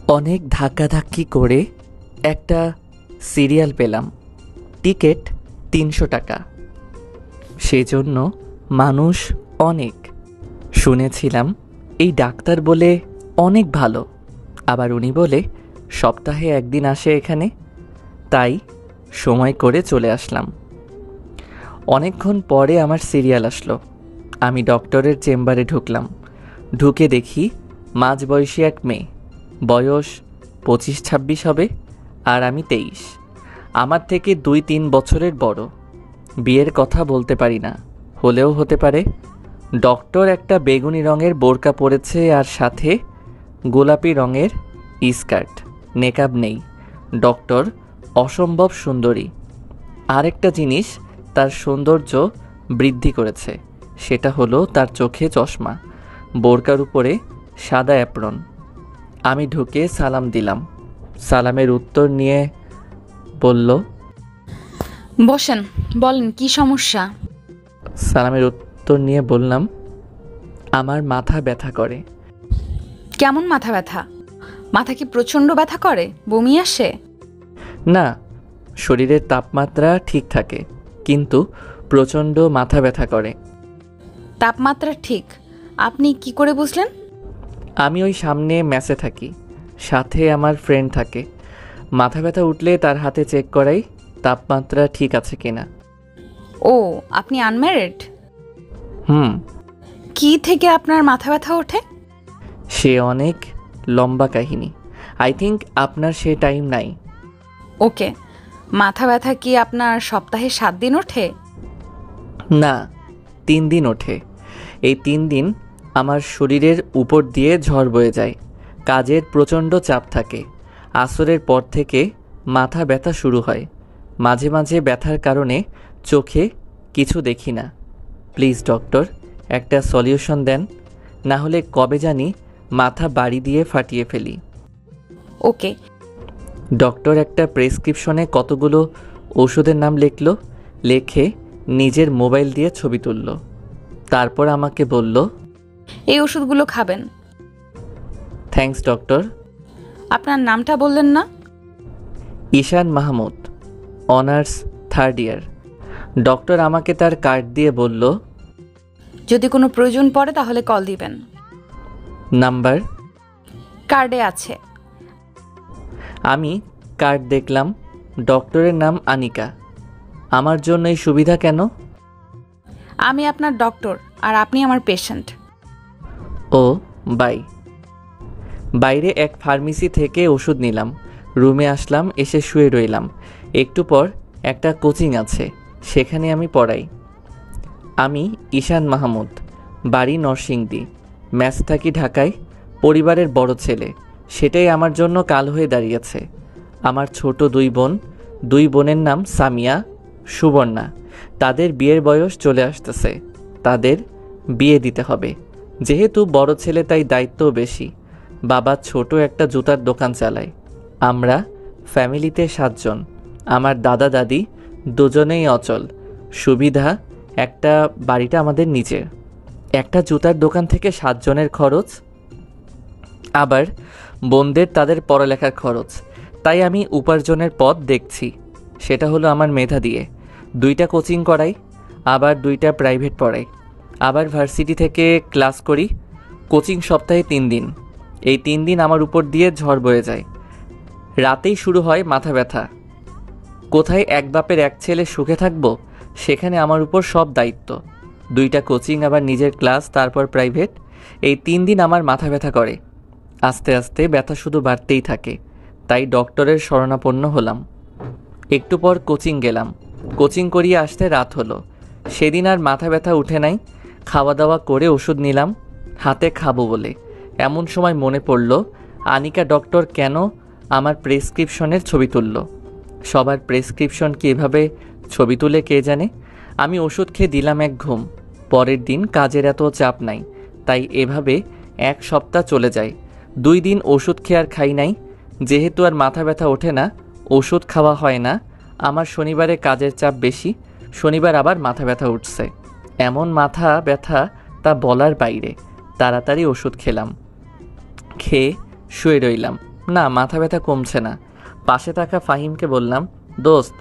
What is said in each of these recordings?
অনেক ধাক্কাধাক্কি করে একটা সিরিয়াল পেলাম। টিকিট ৩০০ টাকা। সেজন্য মানুষ অনেক। শুনেছিলাম এই ডাক্তার বলে অনেক ভালো, আবার উনি বলে সপ্তাহে একদিন আসে এখানে। তাই সময় করে চলে আসলাম। অনেকক্ষণ পরে আমার সিরিয়াল আসলো। আমি ডক্টরের চেম্বারে ঢুকলাম। ঢুকে দেখি মাঝবয়সী এক মেয়ে, বয়স ২৫-২৬ হবে, আর আমি ২৩। আমার থেকে ২-৩ বছরের বড়। বিয়ের কথা বলতে পারি না, হলেও হতে পারে। ডক্টর একটা বেগুনি রঙের বোরকা পরেছে আর সাথে গোলাপি রঙের স্কার্ট, নেকাব নেই। ডক্টর অসম্ভব সুন্দরী। আরেকটা জিনিস তার সৌন্দর্য বৃদ্ধি করেছে, সেটা হলো তার চোখে চশমা, বোরকার উপরে সাদা অ্যাপ্রন। আমি ঢুকে সালাম দিলাম। সালামের উত্তর নিয়ে বলল, বসেন, বলেন কি সমস্যা? সালামের উত্তর নিয়ে বললাম, আমার মাথা ব্যথা করে। কেমন মাথা ব্যথা? মাথা কি প্রচণ্ড ব্যথা করে? বমি আসে? না, শরীরের তাপমাত্রা ঠিক থাকে, কিন্তু প্রচণ্ড মাথা ব্যথা করে। তাপমাত্রা ঠিক আপনি কি করে বুঝলেন? আমি ওই সামনে ম্যাচে থাকি, সাথে আমার ফ্রেন্ড থাকে। মাথা ব্যথা উঠলে তার হাতে চেক করাই তাপমাত্রা ঠিক আছে কিনা। ও, আপনি আনম্যারিড? হুম। কি থেকে আপনার মাথা ব্যথা ওঠে? সে অনেক লম্বা কাহিনী। আই থিঙ্ক আপনার সে টাইম নাই। ওকে, মাথা ব্যথা কি আপনার সপ্তাহে 7 দিন ওঠে? না, 3 দিন ওঠে। এই 3 দিন আমার শরীরের উপর দিয়ে ঝড় বয়ে যায়। কাজের প্রচণ্ড চাপ থাকে। আসরের পর থেকে মাথা ব্যথা শুরু হয়। মাঝে মাঝে ব্যথার কারণে চোখে কিছু দেখি না। প্লিজ ডক্টর, একটা সলিউশন দেন, না হলে কবে জানি মাথা বাড়ি দিয়ে ফাটিয়ে ফেলি। ওকে। ডক্টর একটা প্রেসক্রিপশনে কতগুলো ওষুধের নাম লিখল, লেখে নিজের মোবাইল দিয়ে ছবি তুলল। তারপর আমাকে বলল, এই ওষুধগুলো খাবেন। Thanks doctor. আপনার নামটা বললেন না? ঈশান মাহমুদ, অনার্স 3rd ইয়ার। ডক্টর আমাকে তার কার্ড দিয়ে বলল, যদি কোনো প্রয়োজন পড়ে তাহলে কল দিবেন। নাম্বার? কার্ডে আছে। আমি কার্ড দেখলাম। ডক্টরের নাম আনিকা। আমার জন্য এই সুবিধা কেন? আমি আপনার ডক্টর আর আপনি আমার পেশেন্ট। O by. বাইরে এক ফার্মেসি থেকে ওষুধ নিলাম। রুমে আসলাম, এসে শুয়ে রইলাম। একটু পর একটা কোচিং আছে, সেখানে আমি পড়াই। আমি ঈশান মাহমুদ, বাড়ি নরসিংদী, ম্যাচ থাকি ঢাকায়। পরিবারের বড় ছেলে, সেটাই আমার জন্য কাল হয়ে দাঁড়িয়েছে। আমার ছোট 2 বোন। 2 বোনের নাম সামিয়া, সুবর্ণা। তাদের বিয়ের বয়স চলে আসতেছে। তাদের বিয়ে দিতে হবে। যেহেতু বড় ছেলে তাই দায়িত্বও বেশি। বাবা ছোট একটা জুতার দোকান চালায়। আমরা ফ্যামিলিতে 7 জন। আমার দাদা দাদি দুজনেই অচল। সুবিধা একটা, বাড়িটা আমাদের নিচের। একটা জুতার দোকান থেকে 7 জনের খরচ, আবার বোনদের তাদের পড়ালেখার খরচ। তাই আমি উপার্জনের পথ দেখছি, সেটা হলো আমার মেধা দিয়ে 2টা কোচিং করাই, আবার 2টা প্রাইভেট পড়াই, আবার ভার্সিটি থেকে ক্লাস করি। কোচিং সপ্তাহে 3 দিন। এই 3 দিন আমার উপর দিয়ে ঝড় বয়ে যায়। রাতেই শুরু হয় মাথা ব্যথা। কোথায় এক বাপের এক ছেলে সুখে থাকবো, সেখানে আমার উপর সব দায়িত্ব। 2টা কোচিং, আবার নিজের ক্লাস, তারপর প্রাইভেট। এই 3 দিন আমার মাথা ব্যথা করে। আস্তে আস্তে ব্যথা শুধু বাড়তেই থাকে। তাই ডক্টরের শরণাপন্ন হলাম। একটু পর কোচিং গেলাম। কোচিং করিয়ে আসতে রাত হলো। সেদিন আর মাথা ব্যথা উঠে নাই। খাওয়া দাওয়া করে ওষুধ নিলাম হাতে খাবো বলে। এমন সময় মনে পড়ল, আনিকা ডক্টর কেন আমার প্রেসক্রিপশনের ছবি তুলল। সবার প্রেসক্রিপশন কি এভাবে ছবি তুলে কে জানে। আমি ওষুধ খেয়ে দিলাম এক ঘুম। পরের দিন কাজের এত চাপ নাই, তাই এভাবে 1 সপ্তাহ চলে যায়। 2 দিন ওষুধ খেয়ে আর খাই নাই। যেহেতু আর মাথা ব্যথা ওঠে না, ওষুধ খাওয়া হয় না। আমার শনিবারে কাজের চাপ বেশি, শনিবার আবার মাথা ব্যথা উঠছে। এমন মাথা ব্যথা তা বলার বাইরে। তাড়াতাড়ি ওষুধ খেলাম, খেয়ে শুয়ে রইলাম। না, মাথা ব্যথা কমছে না। পাশে থাকা ফাহিমকে বললাম, দোস্ত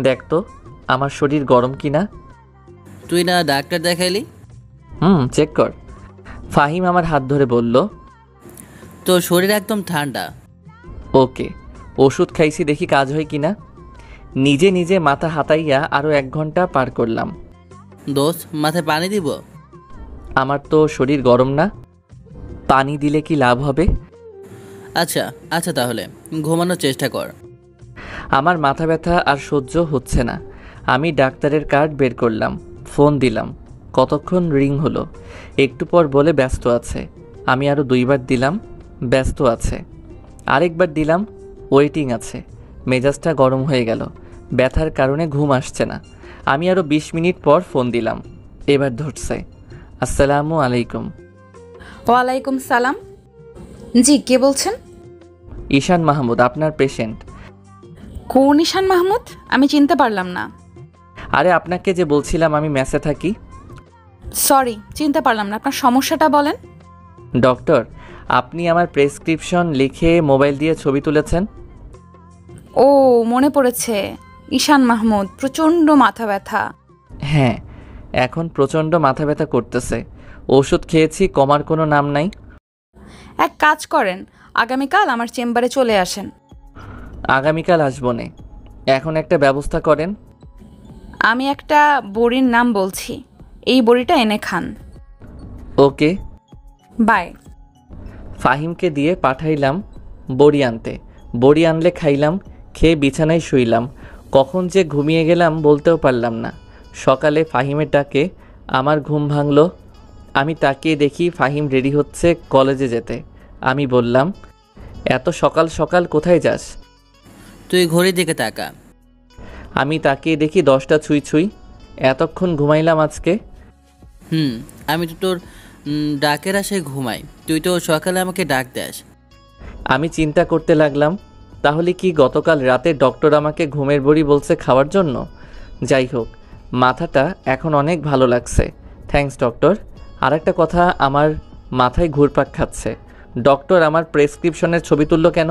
দেখ তো আমার শরীর গরম কিনা। তুই না ডাক্তার দেখাইলি? চেক কর। ফাহিম আমার হাত ধরে বলল, তোর শরীর একদম ঠান্ডা। ওকে। ওষুধ খাইছি, দেখি কাজ হয় কিনা। নিজে নিজে মাথা হাতাইয়া আরও 1 ঘন্টা পার করলাম। দোস্ত মাথায় পানি দিব? আমার তো শরীর গরম না, পানি দিলে কি লাভ হবে? আচ্ছা আচ্ছা, তাহলে ঘুমানোর চেষ্টা কর। আমার মাথা ব্যথা আর সহ্য হচ্ছে না। আমি ডাক্তারের কার্ড বের করলাম, ফোন দিলাম। কতক্ষণ রিং হলো। একটু পর বলে ব্যস্ত আছে। আমি আরও 2 বার দিলাম, ব্যস্ত আছে। আরেকবার দিলাম, ওয়েটিং আছে। মেজাজটা গরম হয়ে গেল। ব্যথার কারণে ঘুম আসছে না। আমি আরও 20 মিনিট পর ফোন দিলাম। এবার ধরছে। আসসালামু আলাইকুম। ওয়ালাইকুম সালাম। জি, কে বলছেন? ঈশান মাহমুদ, আপনার পেশেন্ট। কোন ঈশান মাহমুদ? আমি চিনতে পারলাম না। আরে আপনাকে যে বলছিলাম আমি মেসে থাকি। সরি, চিনতে পারলাম না। আপনার সমস্যাটা বলেন। ডক্টর, আপনি আমার প্রেসক্রিপশন লিখে মোবাইল দিয়ে ছবি তুলেছেন। ও, মনে পড়েছে। ঈশান মাহমুদ, প্রচণ্ড মাথা ব্যথা। হ্যাঁ, এখন প্রচণ্ড মাথা ব্যথা করতেছে। ওষুধ খেয়েছি, কমার কোনো নাম নাই। এক কাজ করেন, আগামীকাল আমার চেম্বারে চলে আসেন। আগামীকাল আসবো নে। এখন একটা ব্যবস্থা করেন। আমি একটা বড়ির নাম বলছি, এই বড়িটা এনে খান। ওকে। বাই। ফাহিমকে দিয়ে পাঠাইলাম বড়ি আনতে। বড়ি আনলে খাইলাম, খেয়ে বিছানায় শুইলাম। কখন যে ঘুমিয়ে গেলাম বলতেও পারলাম না। সকালে ফাহিমের ডাকে আমার ঘুম ভাঙল। আমি তাকিয়ে দেখি ফাহিম রেডি হচ্ছে কলেজে যেতে। আমি বললাম, এত সকাল সকাল কোথায় যাস? তুই ঘড়ির দিকে তাকা। আমি তাকিয়ে দেখি 10টা ছুঁই ছুঁই। এতক্ষণ ঘুমাইলাম আজকে। আমি তো তোর ডাকের আশায় ঘুমাই, তুই তো সকালে আমাকে ডাক দেস। আমি চিন্তা করতে লাগলাম, তাহলে কি গতকাল রাতে ডক্টর আমাকে ঘুমের বড়ি বলছে খাওয়ার জন্য? যাই হোক, মাথাটা এখন অনেক ভালো লাগছে। Thanks doctor. আর একটা কথা আমার মাথায় ঘুরপাক খাচ্ছে। ডক্টর আমার প্রেসক্রিপশনের ছবি তুললো কেন?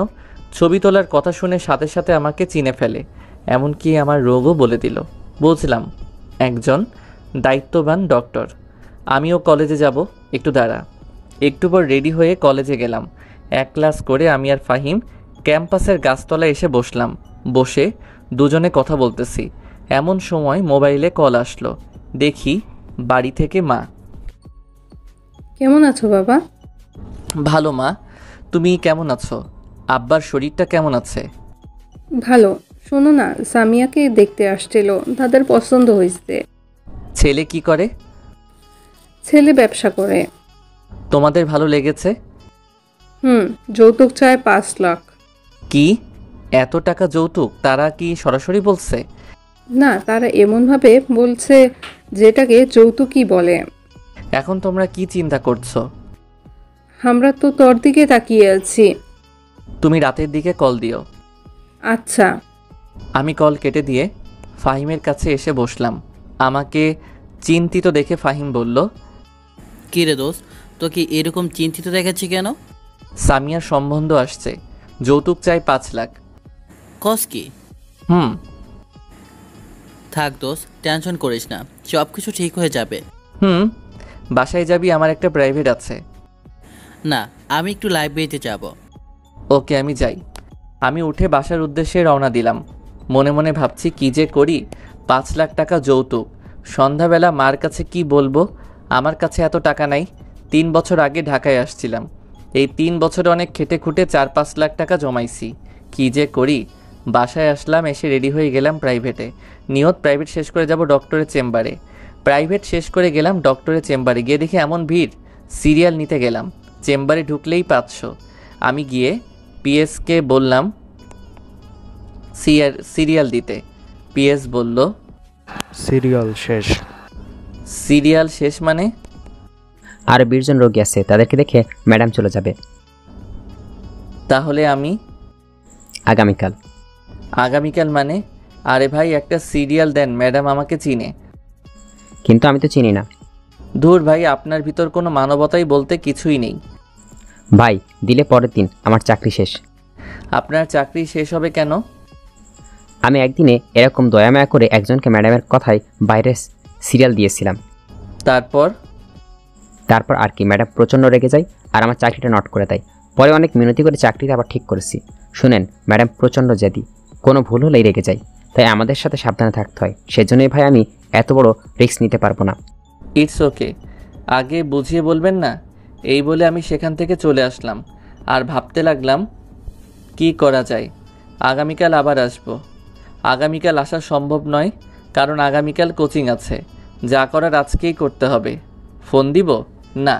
ছবি তোলার কথা শুনে সাথে সাথে আমাকে চিনে ফেলে, এমনকি আমার রোগও বলে দিল। বুঝলাম, একজন দায়িত্ববান ডক্টর। আমিও কলেজে যাব, একটু দাঁড়া। একটু পর রেডি হয়ে কলেজে গেলাম। 1 ক্লাস করে আমি আর ফাহিম ক্যাম্পাসের গাছতলায় এসে বসলাম। বসে দুজনে কথা বলতেছি। এমন সময় মোবাইলে কল আসলো। দেখি বাড়ি থেকে মা। কেমন আছো বাবা? ভালো মা, তুমি কেমন আছো? আব্বার শরীরটা কেমন আছে? ভালো। শোনো না, সামিয়াকে দেখতে আসছিল, তাদের পছন্দ হয়েছে। ছেলে কি করে? ছেলে ব্যবসা করে। তোমাদের ভালো লেগেছে? যৌতুক চায় 5 লাখ। কি, এত টাকা যৌতুক? তারা কি সরাসরি বলছে? না, তারা এমনভাবে বলছে যেটাকে যৌতুকই বলে। এখন তোমরা কি চিন্তা করছো? আমরা তো তোর দিকে তাকিয়ে আছি। তুমি রাতের দিকে কল দিও। আচ্ছা। আমি কল কেটে দিয়ে ফাহিমের কাছে এসে বসলাম। আমাকে চিন্তিত দেখে ফাহিম বলল, কি রে দোস্ত, তোকে এরকম চিন্তিত দেখাচ্ছি কেন? সামিয়ার সম্বন্ধ আসছে, যৌতুক চাই 5 লাখ। কস কি? হুম। থাক দোস্ত, টেনশন করিস না, সব কিছু ঠিক হয়ে যাবে। বাসায় যাবি? আমার একটা প্রাইভেট আছে। না, আমি একটু লাইব্রেরিতে যাব। ওকে, আমি যাই। আমি উঠে বাসার উদ্দেশ্যে রওনা দিলাম। মনে মনে ভাবছি কি যে করি। 5 লাখ টাকা যৌতুক। সন্ধ্যাবেলা মার কাছে কি বলবো? আমার কাছে এত টাকা নাই। 3 বছর আগে ঢাকায় আসছিলাম। এই 3 বছরে অনেক খেটে খুঁটে 4-5 লাখ টাকা জমাইছি। কি যে করি। বাসায় আসলাম, এসে রেডি হয়ে গেলাম প্রাইভেটে। নিয়ত প্রাইভেট শেষ করে যাব ডক্টরের চেম্বারে। প্রাইভেট শেষ করে গেলাম ডক্টরের চেম্বারে। গিয়ে দেখি এমন ভিড়, সিরিয়াল নিতে গেলাম। চেম্বারে ঢুকলেই 500। আমি গিয়ে পিএসকে বললাম সিরিয়াল দিতে। পিএস বলল, সিরিয়াল শেষ। সিরিয়াল শেষ মানে? আর 20 জন রোগী আছে, তাদেরকে দেখে ম্যাডাম চলে যাবে। তাহলে আমি আগামীকাল। আগামীকাল মানে? আরে ভাই, একটা সিরিয়াল দেন, ম্যাডাম আমাকে চিনে। কিন্তু আমি তো চিনি না। ধুর ভাই, আপনার ভিতর কোনো মানবতাই বলতে কিছুই নেই। ভাই দিলে পরের দিন আমার চাকরি শেষ। আপনার চাকরি শেষ হবে কেন? আমি একদিনে এরকম দয়ামায়া করে একজনকে ম্যাডামের কথায় বাইরে সিরিয়াল দিয়েছিলাম। তারপর আর কি, ম্যাডাম প্রচণ্ড রেগে যায় আর আমার চাকরিটা নট করে দেয়। পরে অনেক মিনতি করে চাকরিটা আবার ঠিক করেছি। শুনেন, ম্যাডাম প্রচণ্ড জেদি, কোনো ভুল হলেই রেগে যায়, তাই আমাদের সাথে সাবধানে থাকতে হয়। সেজন্যই ভাই আমি এত বড় রিস্ক নিতে পারবো না। ইটস ওকে, আগে বুঝিয়ে বলবেন না? এই বলে আমি সেখান থেকে চলে আসলাম আর ভাবতে লাগলাম কি করা যায়। আগামীকাল আবার আসবো। আগামীকাল আসা সম্ভব নয়, কারণ আগামীকাল কোচিং আছে। যা করার আজকেই করতে হবে। ফোন দিব না,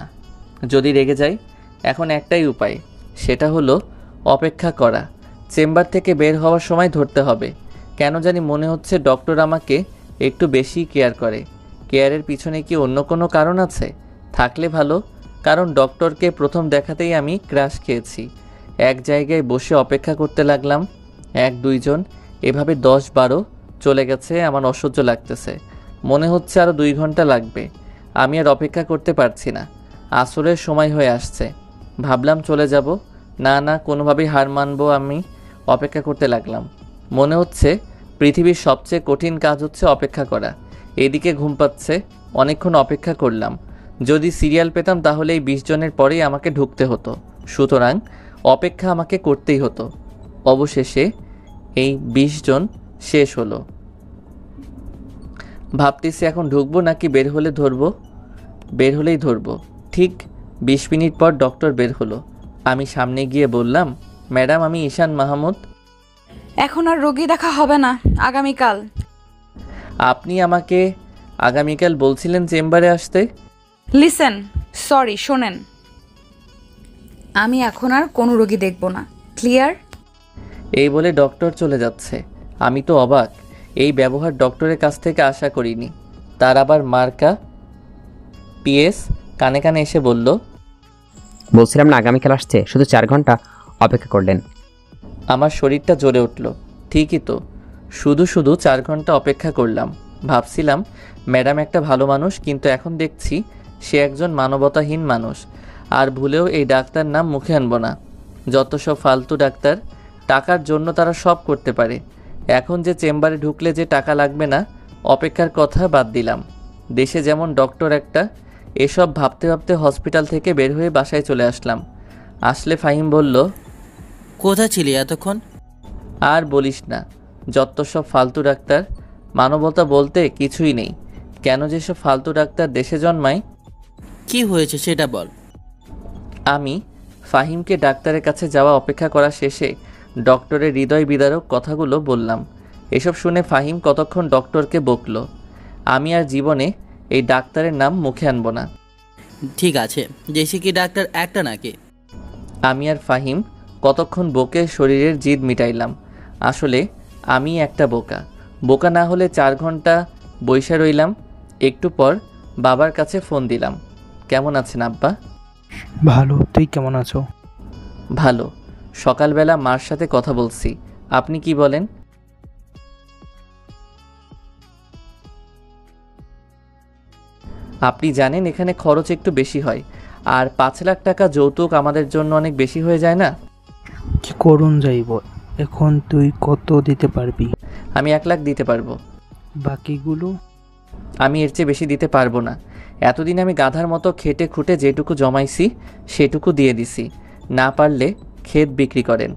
যদি রেগে যাই। এখন একটাই উপায়, সেটা হলো অপেক্ষা করা। চেম্বার থেকে বের হওয়ার সময় ধরতে হবে। কেন জানি মনে হচ্ছে ডক্টর আমাকে একটু বেশি কেয়ার করে। কেয়ারের পিছনে কি অন্য কোনো কারণ আছে? থাকলে ভালো, কারণ ডক্টরকে প্রথম দেখাতেই আমি ক্রাশ খেয়েছি। এক জায়গায় বসে অপেক্ষা করতে লাগলাম। 1-2 জন, এভাবে 10-12 চলে গেছে। আমার অসহ্য লাগতেছে। মনে হচ্ছে আরও 2 ঘন্টা লাগবে। আমি আর অপেক্ষা করতে পারছি না। আসরের সময় হয়ে আসছে। ভাবলাম চলে যাব। না, কোনোভাবেই হার মানবো। আমি অপেক্ষা করতে লাগলাম। মনে হচ্ছে পৃথিবীর সবচেয়ে কঠিন কাজ হচ্ছে অপেক্ষা করা। এদিকে ঘুম পাচ্ছে। অনেকক্ষণ অপেক্ষা করলাম। যদি সিরিয়াল পেতাম তাহলে এই 20 জনের পরেই আমাকে ঢুকতে হতো। সুতরাং অপেক্ষা আমাকে করতেই হতো। অবশেষে এই 20 জন শেষ হলো। ভাবতেছি এখন ঢুকবো নাকি বের হলে ধরবো। বের হলেই ধরবো। ঠিক 20 মিনিট পর ডক্টর বের হলো। আমি সামনে গিয়ে বললাম, ম্যাডাম আমি ঈশান মাহমুদ। এখন আর রোগী দেখা হবে না, আগামীকাল। আপনি আমাকে আগামীকাল বলছিলেন চেম্বারে আসতে। লিসেন, সরি, শোনেন, আমি এখন আর কোনো রোগী দেখব না। ক্লিয়ার? এই বলে ডক্টর চলে যাচ্ছে। আমি তো অবাক। এই ব্যবহার ডক্টরের কাছ থেকে আশা করিনি। তার আবার মার্কা পিএস কানে কানে এসে বলল, বলছিলাম না আগামীকাল আসছে, শুধু 4 ঘন্টা অপেক্ষা করলেন। আমার শরীরটা জ্বলে উঠল। ঠিকই তো, শুধু 4 ঘন্টা অপেক্ষা করলাম। ভাবছিলাম ম্যাডাম একটা ভালো মানুষ, কিন্তু এখন দেখছি সে একজন মানবতাহীন মানুষ। আর ভুলেও এই ডাক্তার নাম মুখে আনব না। যত সব ফালতু ডাক্তার, টাকার জন্য তারা সব করতে পারে। এখন যে চেম্বারে ঢুকলে যে টাকা লাগবে না, অপেক্ষার কথা বাদ দিলাম। দেশে যেমন ডক্টর একটা। এসব ভাবতে ভাবতে হসপিটাল থেকে বের হয়ে বাসায় চলে আসলাম। আসলে ফাহিম বলল, কোথায় ছিলি এতক্ষণ? আর বলিস না, যত সব ফালতু ডাক্তার। মানবতা বলতে কিছুই নেই। কেন যে সব ফালতু ডাক্তার দেশে জন্মায়। কি হয়েছে সেটা বল। আমি ফাহিমকে ডাক্তারের কাছে যাওয়া অপেক্ষা করা শেষে ডক্টরের হৃদয় বিদারক কথাগুলো বললাম। এসব শুনে ফাহিম কতক্ষণ ডক্টরকে বকল। আমি আর জীবনে এই ডাক্তারের নাম মুখে আনব না। ঠিক আছে, দেশে কি ডাক্তার একটা নাকি? আমি আর ফাহিম কতক্ষণ বকে শরীরের জিদ মিটাইলাম। আসলে আমি একটা বোকা। বোকা না হলে 4 ঘন্টা বইসা রইলাম। একটু পর বাবার কাছে ফোন দিলাম। কেমন আছেন আব্বা? ভালো, তুই কেমন আছো? ভালো। সকালবেলা মার সাথে কথা বলছি। আপনি কি বলেন? আপনি জানেন এখানে খরচ একটু বেশি হয়, আর 5 লাখ টাকা যৌতুক আমাদের জন্য অনেক বেশি হয়ে যায় না? কি করুন যাইব? এখন তুই কত দিতে পারবি? আমি 1 লাখ দিতে পারবো। বাকিগুলো? আমি এর চেয়ে বেশি দিতে পারবো না। এতদিন আমি গাধার মতো খেটে খুঁটে যেটুকু জমাইছি সেটুকু দিয়ে দিছি। না পারলে ক্ষেত বিক্রি করেন,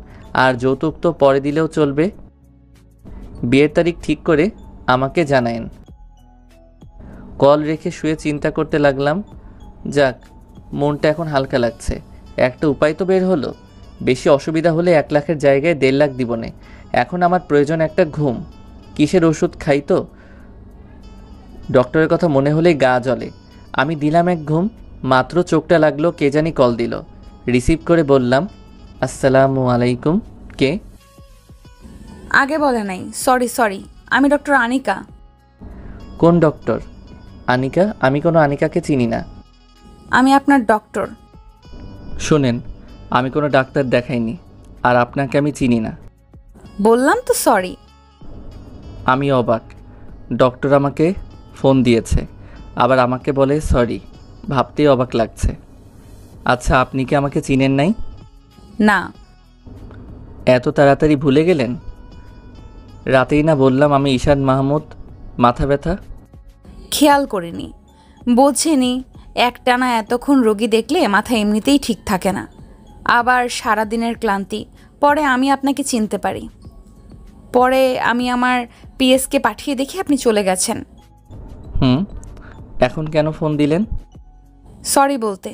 আর যৌতুক তো পরে দিলেও চলবে। বিয়ের তারিখ ঠিক করে আমাকে জানায়েন। কল রেখে শুয়ে চিন্তা করতে লাগলাম। যাক, মনটা এখন হালকা লাগছে। একটা উপায় তো বের হলো। বেশি অসুবিধা হলে 1 লাখের জায়গায় 1.5 লাখ দিবনে। এখন আমার প্রয়োজন একটা ঘুম। কিসের ওষুধ খাই তো? ডক্টরের কথা মনে হলেই গা জ্বলে। আমি দিলাম এক ঘুম। মাত্র চোখটা লাগলো কে জানি কল দিল। রিসিভ করে বললাম, আসসালামু আলাইকুম। কে? আগে বলে নাই। সরি, আমি ডক্টর আনিকা। কোন ডক্টর? আনিকা? আমি কোনো আনিকাকে চিনি না। আমি আপনার ডক্টর। শোনেন, আমি কোনো ডাক্তার দেখাইনি, আর আপনাকে আমি চিনি না। বললাম তো সরি। আমি অবাক। ডক্টর আমাকে ফোন দিয়েছে, আবার আমাকে বলে সরি, ভাবতেই অবাক লাগছে। আচ্ছা, আপনি কি আমাকে চিনেন নাই? না। এত তাড়াতাড়ি ভুলে গেলেন? রাতেই না বললাম আমি ঈশান মাহমুদ, মাথা ব্যথা। খেয়াল করিনি, বোঝেনি। একটানা এতক্ষণ রোগী দেখলে মাথা এমনিতেই ঠিক থাকে না, আবার সারাদিনের ক্লান্তি। পরে আমি আপনাকে চিনতে পারি। পরে আমি আমার পিএসকে পাঠিয়ে দেখি আপনি চলে গেছেন। এখন কেন ফোন দিলেন? সরি বলতে,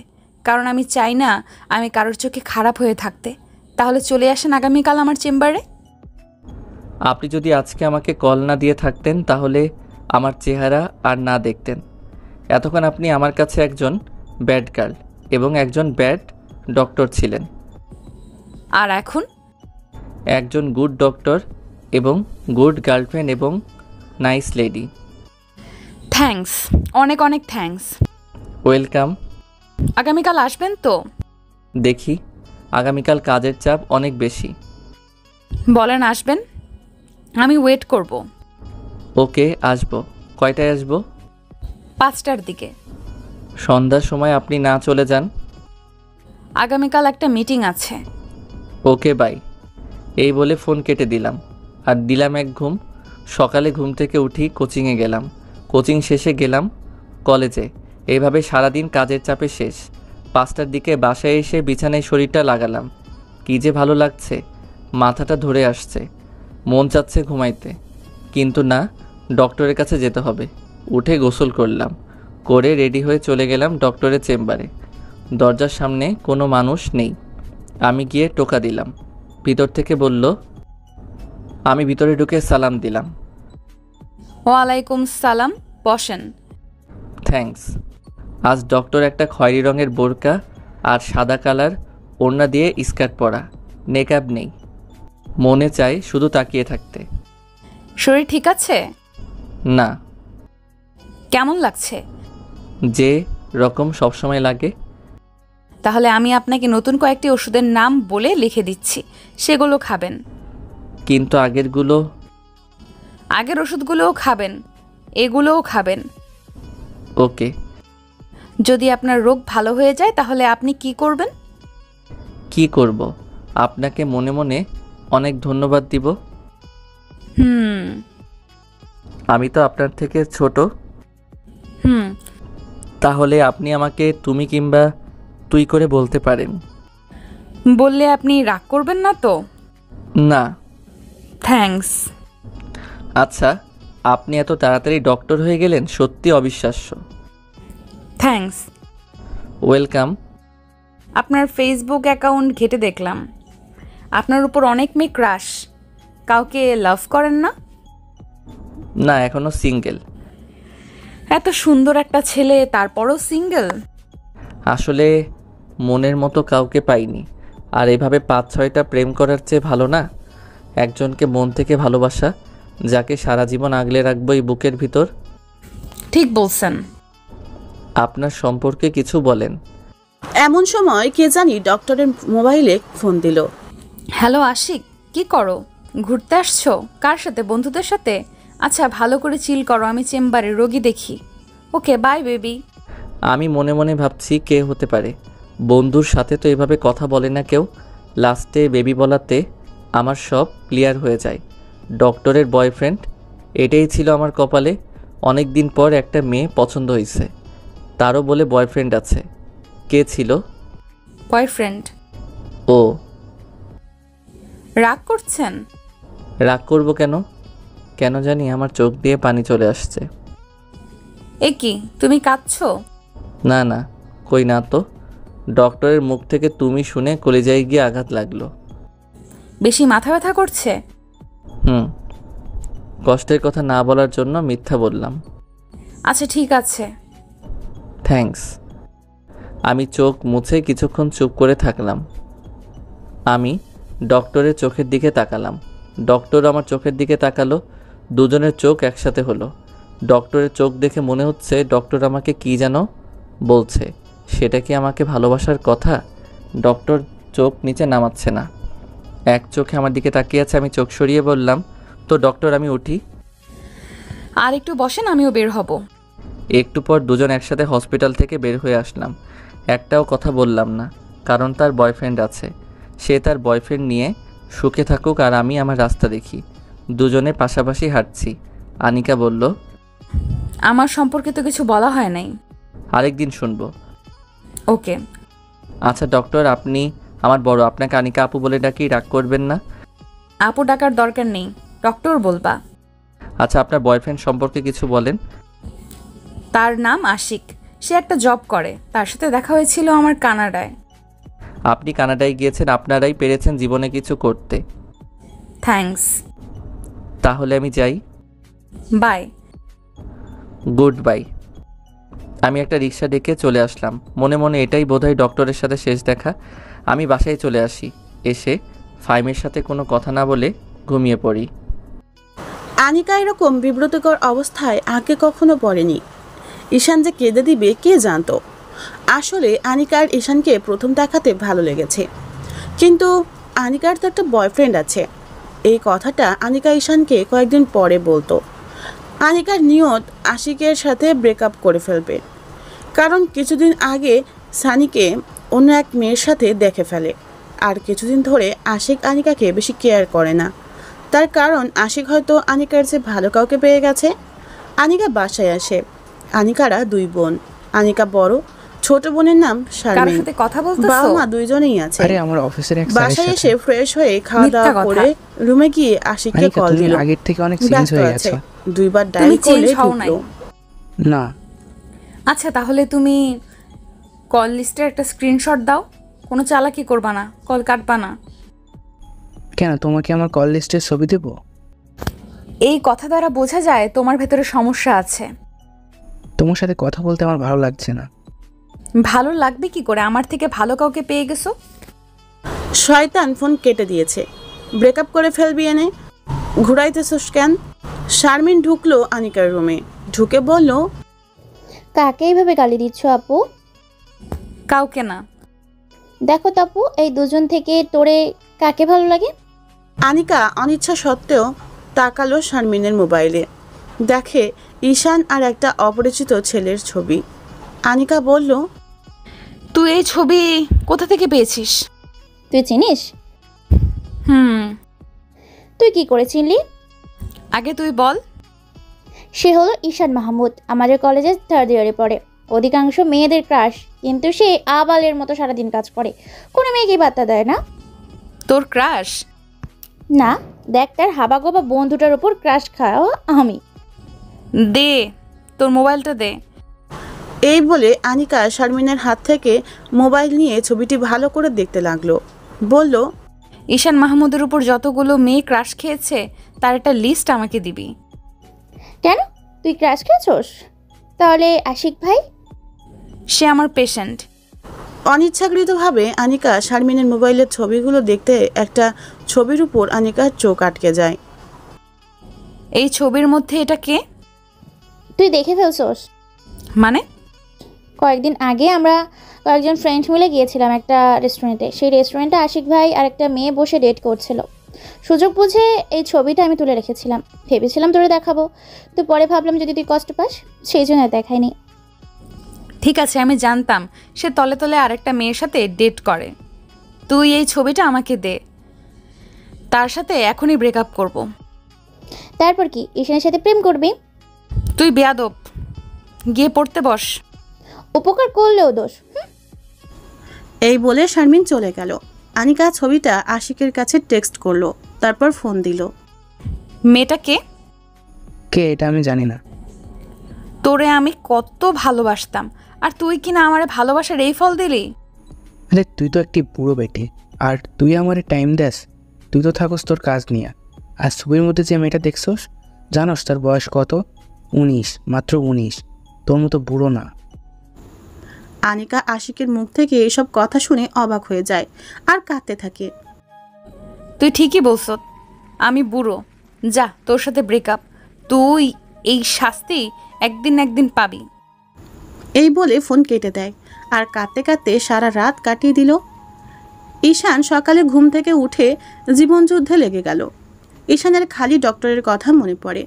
কারণ আমি চাই না আমি কারোর চোখে খারাপ হয়ে থাকতে। তাহলে চলে আসেন আগামীকাল আমার চেম্বারে। আপনি যদি আজকে আমাকে কল না দিয়ে থাকতেন তাহলে আমার চেহারা আর না দেখতেন। এতক্ষণ আপনি আমার কাছে একজন ব্যাড গার্ল এবং একজন ব্যাড ডক্টর ছিলেন। আর এখন একজন গুড ডক্টর এবং গুড গার্লফ্রেন্ড এবং নাইস লেডি। থ্যাঙ্কস, অনেক অনেক থ্যাঙ্কস। ওয়েলকাম। আগামীকাল আসবেন তো? দেখি, আগামীকাল কাজের চাপ অনেক বেশি। বলেন আসবেন, আমি ওয়েট করব। ওকে, আসবো। কয়টায় আসবো? 5টার দিকে। সন্ধ্যার সময় আপনি না চলে যান। আগামীকাল একটা মিটিং আছে। ওকে, বাই। এই বলে ফোন কেটে দিলাম আর দিলাম এক ঘুম। সকালে ঘুম থেকে উঠি, কোচিংয়ে গেলাম। কোচিং শেষে গেলাম কলেজে। এইভাবে সারাদিন কাজের চাপে শেষ। 5টার দিকে বাসায় এসে বিছানায় শরীরটা লাগালাম। কী যে ভালো লাগছে, মাথাটা ধরে আসছে, মন চাচ্ছে ঘুমাইতে। কিন্তু না, ডক্টরের কাছে যেতে হবে। উঠে গোসল করলাম, করে রেডি হয়ে চলে গেলাম ডক্টরের চেম্বারে। দরজার সামনে কোনো মানুষ নেই। আমি গিয়ে টোকা দিলাম। ভিতর থেকে বলল। আমি ভিতরে ঢুকে সালাম দিলাম। ওয়ালাইকুম সালাম, বসেন। থ্যাঙ্কস। আজ ডক্টর একটা খয়েরি রঙের বোরকা আর সাদা কালার ওড়না দিয়ে স্কার্ট পরা, নেকআপ নেই। মনে চায় শুধু তাকিয়ে থাকতে। শরীর ঠিক আছে? না। কেমন লাগছে? যে রকম সবসময় লাগে। তাহলে আমি আপনাকে নতুন কয়েকটি ওষুধের নাম বলে লিখে দিচ্ছি, সেগুলো খাবেন। কিন্তু আগেরগুলো? আগের ওষুধগুলোও খাবেন, এগুলোও খাবেন। ওকে। যদি আপনার রোগ ভালো হয়ে যায় তাহলে আপনি কি করবেন? কি করব? আপনাকে মনে মনে অনেক ধন্যবাদ দিব। আমি তো আপনার থেকে ছোট। তাহলে আপনি আমাকে তুমি কিংবা তুই করে বলতে পারেন। বললে আপনি রাগ করবেন না তো? না। থ্যাঙ্কস। আচ্ছা, আপনি এত তাড়াতাড়ি ডক্টর হয়ে গেলেন, সত্যি অবিশ্বাস্য। থ্যাঙ্কস। ওয়েলকাম। আপনার ফেসবুক অ্যাকাউন্ট ঘেটে দেখলাম, আপনার উপর অনেক মেয়ে ক্রাশ। কাউকে লাভ করেন না? না, এখনো সিঙ্গেল। এত সুন্দর একটা ছেলে, তারপরও সিঙ্গেল? আসলে মনের মতো কাউকে পাইনি। আর এভাবে 5-6টা প্রেম করার চেয়ে ভালো না একজনকে মন থেকে ভালোবাসা, যাকে সারা জীবন আগলে রাখবো এই বুকের ভিতর। ঠিক বলছেন। আপনার সম্পর্কে কিছু বলেন। এমন সময় কে জানি ডক্টরের মোবাইলে ফোন দিল। হ্যালো আশিক, কি করো? ঘুরতে আসছো? কার সাথে? বন্ধুদের সাথে? আচ্ছা, ভালো করে চিল করো, আমি চেম্বারে রোগী দেখি। ওকে, বাই বেবি। আমি মনে মনে ভাবছি কে হতে পারে। বন্ধুর সাথে তো এভাবে কথা বলে না কেউ। লাস্টে বেবি বলাতে আমার সব ক্লিয়ার হয়ে যায়। ডক্টরের বয়ফ্রেন্ড, এটাই ছিল আমার কপালে। অনেক দিন পর একটা মেয়ে পছন্দ হয়েছে, তারও বলে বয়ফ্রেন্ড আছে। কে ছিল? বয়ফ্রেন্ড। ও। রাগ করছেন? রাগ করব কেন? কেন জানি আমার চোখ দিয়ে পানি চলে আসছে। এ কি, তুমি কাঁদছো? না না, কই না তো। ডক্টরের মুখ থেকে তুমি শুনে কলিজায় গিয়ে আঘাত লাগলো। বেশি মাথা ব্যথা করছে? কষ্টের কথা না বলার জন্য মিথ্যা বললাম। আচ্ছা ঠিক আছে। থ্যাঙ্কস। আমি চোখ মুছে কিছুক্ষণ চুপ করে থাকলাম। আমি ডক্টরের চোখের দিকে তাকালাম, ডক্টর আমার চোখের দিকে তাকালো। দুজনের চোখ একসাথে হলো। ডক্টরের চোখ দেখে মনে হচ্ছে ডক্টর আমাকে কি যেন বলছে। সেটা কি আমাকে ভালোবাসার কথা? ডক্টর চোখ নিচে নামাচ্ছে না, এক চোখে আমার দিকে তাকিয়ে আছে। আমি চোখ সরিয়ে বললাম, তো ডক্টর আমি উঠি? আর একটু বসেন, আমিও বের হব। একটু পর দুজন একসাথে হসপিটাল থেকে বের হয়ে আসলাম। একটাও কথা বললাম না, কারণ তার বয়ফ্রেন্ড আছে। সে তার বয়ফ্রেন্ড নিয়ে সুখে থাকুক আর আমি আমার রাস্তা দেখি। দুজনে পাশাপাশি হাঁটছি। আনিকা বলল, আমার সম্পর্কে তো কিছু বলা হয় নাই। আরেকদিন শুনবো। ওকে। আচ্ছা ডক্টর, আপনি আমার বড়, আপনাকে আনিকা আপু বলে ডাকি, রাগ করবেন না? আপু ডাকার দরকার নেই, ডক্টর বলবা। আচ্ছা, আপনার বয়ফ্রেন্ড সম্পর্কে কিছু বলেন। তার নাম আশিক। সে একটা জব করে। তার সাথে দেখা হয়েছিল আমার কানাডায়। আপনি কানাডায় গিয়েছেন, আপনারাই পেরেছেন জীবনে কিছু করতে। থ্যাঙ্কস। তাহলে আমি যাই। বাই। Good bye. আমি একটা রিক্সা ডেকে চলে আসলাম। মনে মনে এটাই বোধহয় ডক্টরের সাথে শেষ দেখা। আমি বাসায় চলে আসি। এসে ফাইমের সাথে কোনো কথা না বলে ঘুমিয়ে পড়ি। আনিকা এরকম বিব্রতকর অবস্থায় আগে কখনো পড়েনি। ঈশান যে কেঁদে দিবে কে জানতো। আসলে আনিকার ঈশানকে প্রথম দেখাতে ভালো লেগেছে, কিন্তু আনিকার তো একটা বয়ফ্রেন্ড আছে। এই কথাটা আনিকা ঈশানকে কয়েকদিন পরে বলতো। আনিকার নিয়ত আশিকের সাথে ব্রেকআপ করে ফেলবে, কারণ কিছুদিন আগে সানিকে অন্য এক মেয়ের সাথে দেখে ফেলে। আর কিছুদিন ধরে আশিক আনিকাকে বেশি কেয়ার করে না। তার কারণ আশিক হয়তো আনিকার যে ভালো কাউকে পেয়ে গেছে। আনিকা বাসায় আসে। আনিকারা দুই বোন। আনিকা বড়, ছোট বোনের নাম কার শারমিন। সাথে কথা বলতেছো? বাবা মা দুইজনেই আছে। আরে আমার অফিসের এক বাসায় এসে ফ্রেশ হয়ে খাওয়া দাওয়া মিথ্যা কথা। করে রুমে গিয়ে আশিককে কল দিল। আগের থেকে অনেক চেঞ্জ ব্যস্ত হয়ে আছে। গেছো। দুইবার তুমি ডায়াল চেঞ্জ করলে হও নাই। ঢুকলো। না, আচ্ছা তাহলে তুমি কল লিস্টের একটা স্ক্রিনশট দাও। কোনো চালাকি করবা না, কল কাটবা না। কেন তোমাকে আমার কল লিস্টের ছবি দেবো? এই কথা দ্বারা বোঝা যায় তোমার ভেতরে সমস্যা আছে। তোমার সাথে কথা বলতে আমার ভালো লাগছে না। ভালো লাগবে কি করে? আমার থেকে ভালো কাউকে পেয়ে গেছো। শয়তান ফোন কেটে দিয়েছে। ব্রেকআপ করে ফেলবি এনে ঘুরাইতেছস কেন? শারমিন ঢুকলো আনিকার রুমে। ঢুকে বলল, কাকে এইভাবে গালি দিচ্ছ আপু? কাউকে না। দেখো তো আপু, এই দুজন থেকে তোরে কাকে ভালো লাগে? আনিকা অনিচ্ছা সত্ত্বেও তাকালো শারমিনের মোবাইলে। দেখে ঈশান আর একটা অপরিচিত ছেলের ছবি। আনিকা বলল, তুই এই ছবি কোথা থেকে পেয়েছিস? তুই চিনিস? তুই কি করে চিনলি? আগে তুই বল। সে হলো ঈশান মাহমুদ, আমাদের কলেজে 3rd ইয়ারে পড়ে। অধিকাংশ মেয়েদের ক্রাশ, কিন্তু সে আবালের মতো সারাদিন কাজ করে, কোনো মেয়েকেই পাত্তা দেয় না। তোর ক্রাশ? না, দেখ তার হাবাগোবা বন্ধুটার উপর ক্রাশ খাওয়া আমি। দে তোর মোবাইলটা দে। এই বলে আনিকা শারমিনের হাত থেকে মোবাইল নিয়ে ছবিটি ভালো করে দেখতে লাগলো। বলল, ঈশান মাহমুদের উপর যতগুলো মেয়ে ক্রাশ খেয়েছে তার একটা লিস্ট আমাকে দিবি। কেন, তুই ক্রাশ খেয়েছোস? তাহলে আশিক ভাই? সে আমার পেশেন্ট। অনিচ্ছাকৃতভাবে আনিকা শারমিনের মোবাইলের ছবিগুলো দেখতে একটা ছবির উপর আনিকার চোখ আটকে যায়। এই ছবির মধ্যে এটা কে? তুই দেখে ফেলছোস? মানে? কয়েকদিন আগে আমরা কয়েকজন ফ্রেন্ড মিলে গিয়েছিলাম একটা রেস্টুরেন্টে। সেই রেস্টুরেন্টে আশিক ভাই আর একটা মেয়ে বসে ডেট করছিল। সুযোগ বুঝে এই ছবিটা আমি তুলে রেখেছিলাম। ভেবেছিলাম তোরে দেখাবো, তো পরে ভাবলাম যদি তুই কষ্ট পাস, সেই জন্য দেখাইনি। ঠিক আছে, আমি জানতাম সে তলে তলে আরেকটা মেয়ের সাথে ডেট করে। তুই এই ছবিটা আমাকে দে, তার সাথে এখনই ব্রেকআপ করব। তারপর কি ঈশানের সাথে প্রেম করবি? তুই বেয়াদব, গিয়ে পড়তে বস। উপকার করলেও দোষ। এই বলে শারমিন চলে গেল। আনিকা ছবিটা আশিকের কাছে টেক্সট করলো, তারপর ফোন দিল। মেয়েটা কে? কে এটা আমি জানি না। তোরে আমি কত ভালোবাসতাম, আর তুই কিনা আমারে ভালোবাসার এই ফল দিলি। আরে তুই তো একটি বুড়ো বেটে, আর তুই আমারে টাইম দেস? তুই তো থাকস তোর কাজ নিয়ে। আর ছবির মধ্যে যে মেয়েটা দেখছোস, জানোস তার বয়স কত? 19, মাত্র 19। তোর মতো বুড়ো না। আনিকা আশিকের মুখ থেকে এসব কথা শুনে অবাক হয়ে যায় আর কাঁদতে থাকে। তুই ঠিকই বলছ, আমি বুড়ো। যা, তোর সাথে ব্রেকআপ। তুই এই শাস্তি একদিন না একদিন পাবি। এই বলে ফোন কেটে দেয় আর কাঁদতে কাঁদতে সারা রাত কাটিয়ে দিল। ঈশান সকালে ঘুম থেকে উঠে জীবনযুদ্ধে লেগে গেল। ঈশানের খালি ডক্টরের কথা মনে পড়ে।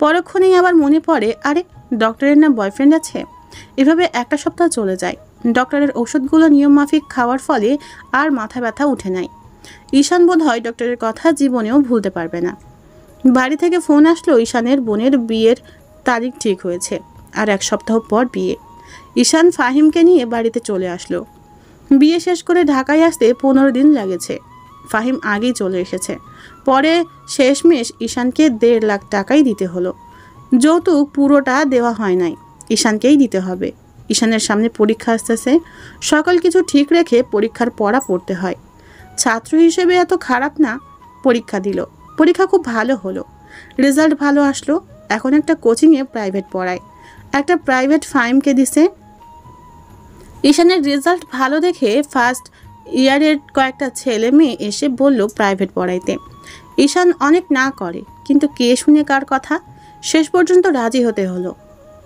পরক্ষণেই আবার মনে পড়ে, আরে ডক্টরের না বয়ফ্রেন্ড আছে? এভাবে একটা সপ্তাহ চলে যায়। ডক্টরের ওষুধগুলো নিয়ম মাফিক খাওয়ার ফলে আর মাথা ব্যথা উঠে নাই। ঈশান বোধ হয় ডক্টরের কথা জীবনেও ভুলতে পারবে না। বাড়ি থেকে ফোন আসলো ঈশানের বোনের বিয়ের তারিখ ঠিক হয়েছে, আর এক সপ্তাহ পর বিয়ে। ঈশান ফাহিমকে নিয়ে বাড়িতে চলে আসলো। বিয়ে শেষ করে ঢাকায় আসতে 15 দিন লেগেছে। ফাহিম আগেই চলে এসেছে। পরে শেষমেশ ঈশানকে 1.5 লাখ টাকাই দিতে হলো। যৌতুক পুরোটা দেওয়া হয় নাই, ঈশানকেই দিতে হবে। ঈশানের সামনে পরীক্ষা আসতেছে, সকল কিছু ঠিক রেখে পরীক্ষার পড়া পড়তে হয়। ছাত্র হিসেবে এত খারাপ না। পরীক্ষা দিল, পরীক্ষা খুব ভালো হলো, রেজাল্ট ভালো আসলো। এখন একটা কোচিংয়ে প্রাইভেট পড়ায়, একটা প্রাইভেট ফাইমকে দিছে। ঈশানের রেজাল্ট ভালো দেখে ফার্স্ট ইয়ারের কয়েকটা ছেলে মেয়ে এসে বলল প্রাইভেট পড়াইতে। ঈশান অনেক না করে, কিন্তু কে শুনে কার কথা, শেষ পর্যন্ত রাজি হতে হলো।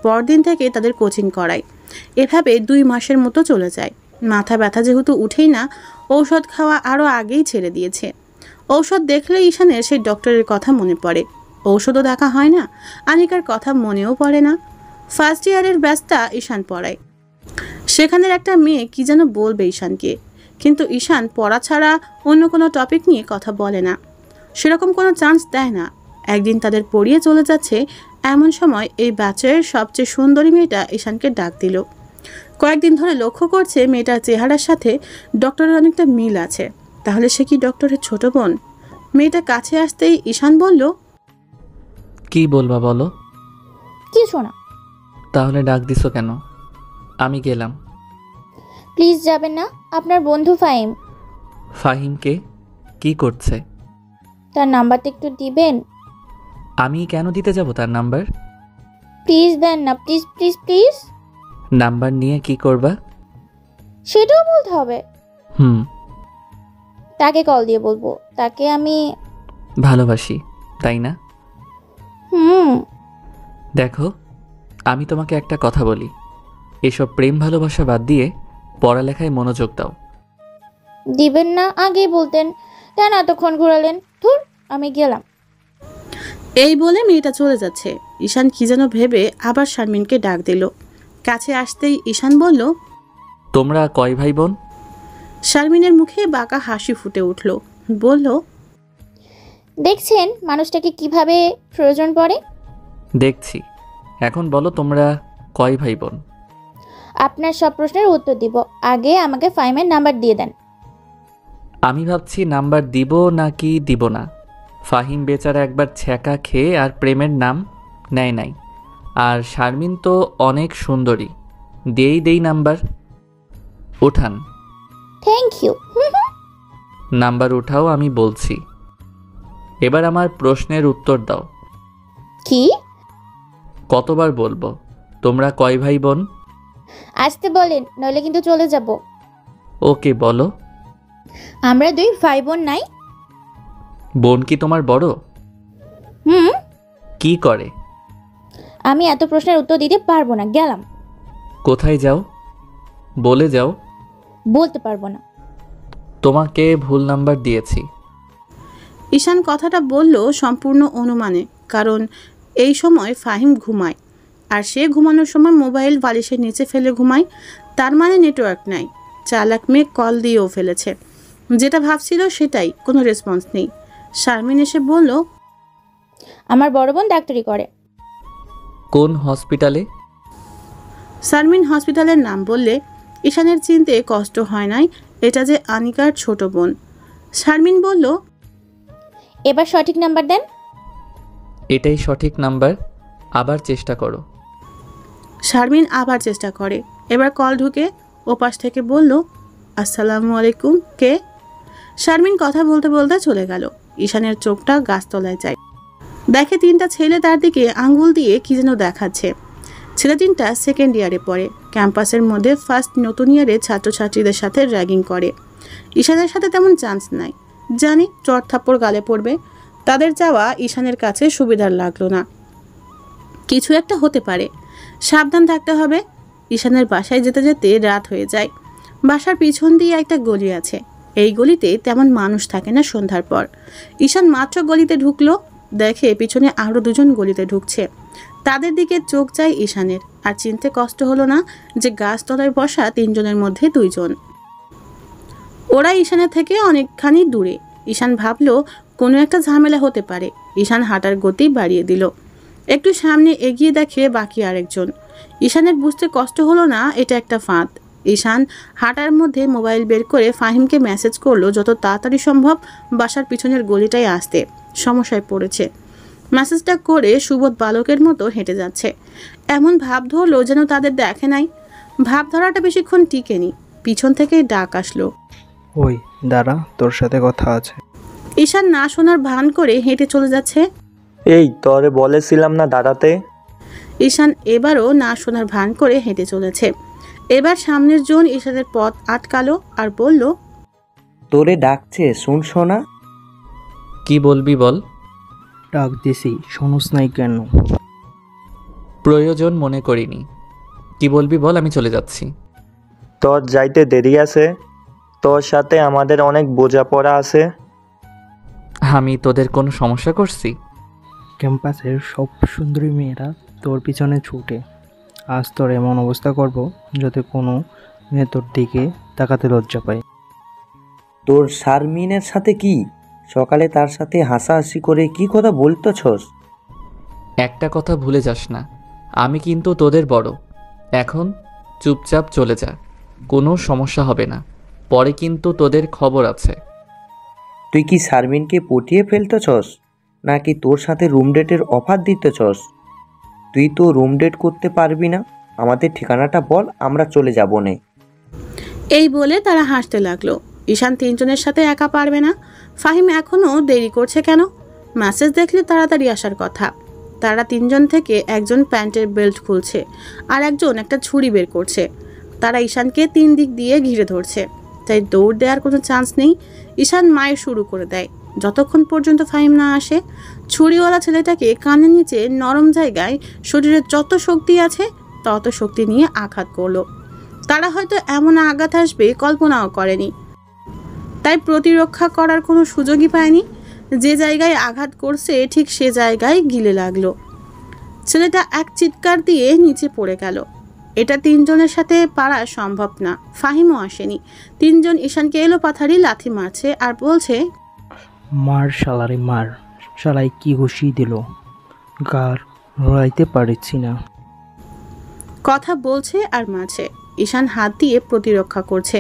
পরদিন থেকে তাদের কোচিং করায়। এভাবে 2 মাসের মতো চলে যায়। মাথা ব্যথা যেহেতু উঠেই না, ঔষধ খাওয়া আরও আগেই ছেড়ে দিয়েছে। ঔষধ দেখলে ঈশানের সেই ডক্টরের কথা মনে পড়ে। ঔষধও দেখা হয় না, আনিকার কথা মনেও পড়ে না। ফার্স্ট ইয়ারের ব্যাচটা ঈশান পড়ায়। সেখানের একটা মেয়ে কি যেন বলবে ঈশানকে, কিন্তু ঈশান পড়া ছাড়া অন্য কোনো টপিক নিয়ে কথা বলে না, সেরকম কোনো চান্স দেয় না। একদিন তাদের পড়িয়ে চলে যাচ্ছে, এমন সময় এই ব্যাচের সবচেয়ে সুন্দরী মেয়েটা ঈশানকে ডাক দিল। কয়েকদিন ধরে লক্ষ্য করছে মেয়েটার চেহারার সাথে ডক্টরের অনেকটা মিল আছে। তাহলে সে কি ডক্টরের ছোট বোন? মেয়েটা কাছে আসতেই ঈশান বলল, কি বলবা বলো? কিছু না। তাহলে ডাক দিছো কেন? আমি গেলাম। প্লিজ যাবেন না, আপনার বন্ধু ফাহিম। ফাহিমকে? কি করছে? তার নাম্বারটা একটু দিবেন? আমি কেন দিতে যাব তার নাম্বার? প্লিজ দেন না, প্লিজ প্লিজ প্লিজ। নাম্বার নিয়ে কি করবা? সেটাও বলতে হবে? হুম। তাকে কল দিয়ে বলবো তাকে আমি ভালোবাসি, তাই না? হুম। দেখো, আমি তোমাকে একটা কথা বলি, এসব প্রেম ভালোবাসা বাদ দিয়ে পড়ালেখায় মনোযোগ দাও। দিবেন না আগেই বলতেন, কেন এতক্ষণ ঘুরালেন? ধুর, আমি গেলাম। এই বলে মেয়েটা চলে যাচ্ছে। ঈশান কি যেন ভেবে আবার শারমিনকে ডাক দিল। কাছে আসতেই ঈশান বলল, তোমরা কয় ভাই বোন? শারমিনের মুখে বাঁকা হাসি ফুটে উঠল। বলল, দেখছেন মানুষটাকে কিভাবে প্রয়োজন পড়ে। দেখছি। এখন বলো তোমরা কয় ভাই বোন? আপনার সব প্রশ্নের উত্তর দিব, আগে আমাকে ফাইমের নাম্বার দিয়ে দেন। আমি ভাবছি নাম্বার দিব নাকি দিব না। ফাহিম বেচারা একবার ছ্যাঁকা খেয়ে আর প্রেমের নাম নেয় নাই। আর শারমিন তো অনেক সুন্দরী, দেই নাম্বার। উঠান। Thank you. নাম্বার উঠাও, আমি বলছি। এবার আমার প্রশ্নের উত্তর দাও। কি? কতবার বলবো তোমরা কয় ভাই বোন? আসতে বলেন, নইলে কিন্তু চলে যাব। ওকে, বলো। আমরা 2 ভাই বোন নাই। বোন কি তোমার বড়? হুম। কি করে? আমি এত প্রশ্নের উত্তর দিতে পারবো না, গেলাম। কোথায় যাও? বলে যাও। বলতে পারবো না। তোমাকে ভুল নাম্বার দিয়েছি। ঈশান কথাটা বলল সম্পূর্ণ অনুমানে, কারণ এই সময় ফাহিম ঘুমায়, আর সে ঘুমানোর সময় মোবাইল বালিশের নিচে ফেলে ঘুমায়। তার মানে নেটওয়ার্ক নাই। চালাক মেয়ে কল দিয়েও ফেলেছে। যেটা ভাবছিল সেটাই, কোনো রেসপন্স নেই। শারমিন এসে বলল, আমার বড় বোন ডাক্তারি করে। কোন হসপিটালে? শারমিন হসপিটালের নাম বললে ঈশানের চিনতে কষ্ট হয় নাই এটা যে আনিকার ছোট বোন। শারমিন বলল, এবার সঠিক নাম্বার দেন। এটাই সঠিক নাম্বার, আবার চেষ্টা করো। শারমিন আবার চেষ্টা করে। এবার কল ঢুকে ওপাশ থেকে বলল, আসসালামু আলাইকুম, কে? শারমিন কথা বলতে বলতে চলে গেল। ঈশানের চোখটা গাছতলায় যায়। দেখে 3টা ছেলে তার দিকে আঙ্গুল দিয়ে কি যেন দেখাচ্ছে। ছেলে 3টা সেকেন্ড ইয়ারে পড়ে। ক্যাম্পাসের মধ্যে ফার্স্ট নতুন ইয়ারে ছাত্রছাত্রীদের সাথে র্যাগিং করে। ঈশানের সাথে তেমন চান্স নাই, জানি চট থাপ্পড় গালে পড়বে। তাদের যাওয়া ঈশানের কাছে সুবিধার লাগলো না। কিছু একটা হতে পারে, সাবধান থাকতে হবে। ঈশানের বাসায় যেতে যেতে রাত হয়ে যায়। বাসার পিছন দিয়ে একটা গলি আছে। এই গলিতে তেমন মানুষ থাকে না সন্ধ্যার পর। ঈশান মাত্র গলিতে ঢুকলো, দেখে পিছনে আরও 2জন গলিতে ঢুকছে। তাদের দিকে চোখ যায় ঈশানের, আর চিনতে কষ্ট হলো না যে গাছতলায় বসা তিনজনের মধ্যে দুইজন। ওরা ঈশানের থেকে অনেকখানি দূরে। ঈশান ভাবল কোনো একটা ঝামেলা হতে পারে। ঈশান হাঁটার গতি বাড়িয়ে দিল। একটু সামনে এগিয়ে দেখে বাকি আরেকজন। ঈশানের বুঝতে কষ্ট হলো না এটা একটা ফাঁদ। ঈশান হাঁটার মধ্যে মোবাইল বের করে ফাহিমকে মেসেজ করলো যত তাড়াতাড়ি সম্ভব বাসার পিছনের গলিটায় আসতে, সমস্যায় পড়েছে। মেসেজটা করে সুবোধ বালকের মতো হেঁটে যাচ্ছে। এমন ভাব ধরলো যেন তাদের দেখে নাই। ভাব ধরাটা বেশিক্ষণ টিকেনি। পিছন থেকেই ডাক আসলো, ওই দাঁড়া, তোর সাথে কথা আছে। ঈশান না শোনার ভান করে হেঁটে চলে যাচ্ছে। এই তোরে বলেছিলাম না দাঁড়াতে। ঈশান এবারও না শোনার ভান করে হেঁটে চলেছে। এবার সামনের জন ঈশানের পথ আটকালো আর বলল, তোরে ডাকছে, শুন শোনা। কি বলবি বল। ডাক দিছি, শোনস নাই কেন? প্রয়োজন মনে করিনি। কি বলবি বল, আমি চলে যাচ্ছি। তোর যাইতে দেরি আছে, তোর সাথে আমাদের অনেক বোঝাপড়া আছে। আমি তোদের কোনো সমস্যা করছি? ক্যাম্পাসের সব সুন্দরী মেয়েরা তোর পিছনে ছুটে। আজ তোর এমন অবস্থা করব যাতে কোনো মেয়ে তোর দিকে তাকাতে লজ্জা পায়। তোর শারমিনের সাথে কি সকালে তার সাথে হাসাহাসি করে কি কথা বলতেছস? একটা কথা ভুলে যাস না, আমি কিন্তু তোদের বড়। এখন চুপচাপ চলে যা, কোনো সমস্যা হবে না। পরে কিন্তু তোদের খবর আছে। তুই কি শারমিনকে পটিয়ে ফেলতেছস নাকি তোর সাথে রুম ডেটের অফার দিতেছস? তুই তো রুম ডেট করতে পারবি না। আমাদের ঠিকানাটা বল, আমরা চলে যাব নে। এই বলে তারা হাসতে লাগলো। ঈশান তিনজনের সাথে একা পারবে না। ফাহিম এখনো দেরি করছে কেন? মেসেজ দেখলে তাড়াতাড়ি আসার কথা। তারা তিনজন থেকে একজন প্যান্টের বেল্ট খুলছে আর একজন একটা ছুরি বের করছে। তারা ঈশানকে তিন দিক দিয়ে ঘিরে ধরছে, তাই দৌড় দেওয়ার কোনো চান্স নেই। ঈশান মায়ের শুরু করে দেয় যতক্ষণ পর্যন্ত ফাহিম না আসে। ছুরিওয়ালা ছেলেটাকে কানের নিচে নরম জায়গায় শরীরের যত শক্তি আছে তত শক্তি নিয়ে আঘাত করলো। তারা হয়তো এমন আঘাত আসবে কল্পনাও করেনি, তাই প্রতিরক্ষা করার কোনো সুযোগই পায়নি। যে জায়গায় আঘাত করছে ঠিক সে জায়গায় গিলে লাগলো। ছেলেটা এক চিৎকার দিয়ে নিচে পড়ে গেল। এটা তিনজনের সাথে পারা সম্ভব না। ফাহিমও আসেনি। তিনজন ঈশানকে এলোপাথারি লাথি মারছে আর বলছে, মার শালারে মার, শালাই কি ঘুষি দিল, গার রড়াইতে পারছি না। কথা বলছে আর মারছে। ঈশান হাত দিয়ে প্রতিরক্ষা করছে।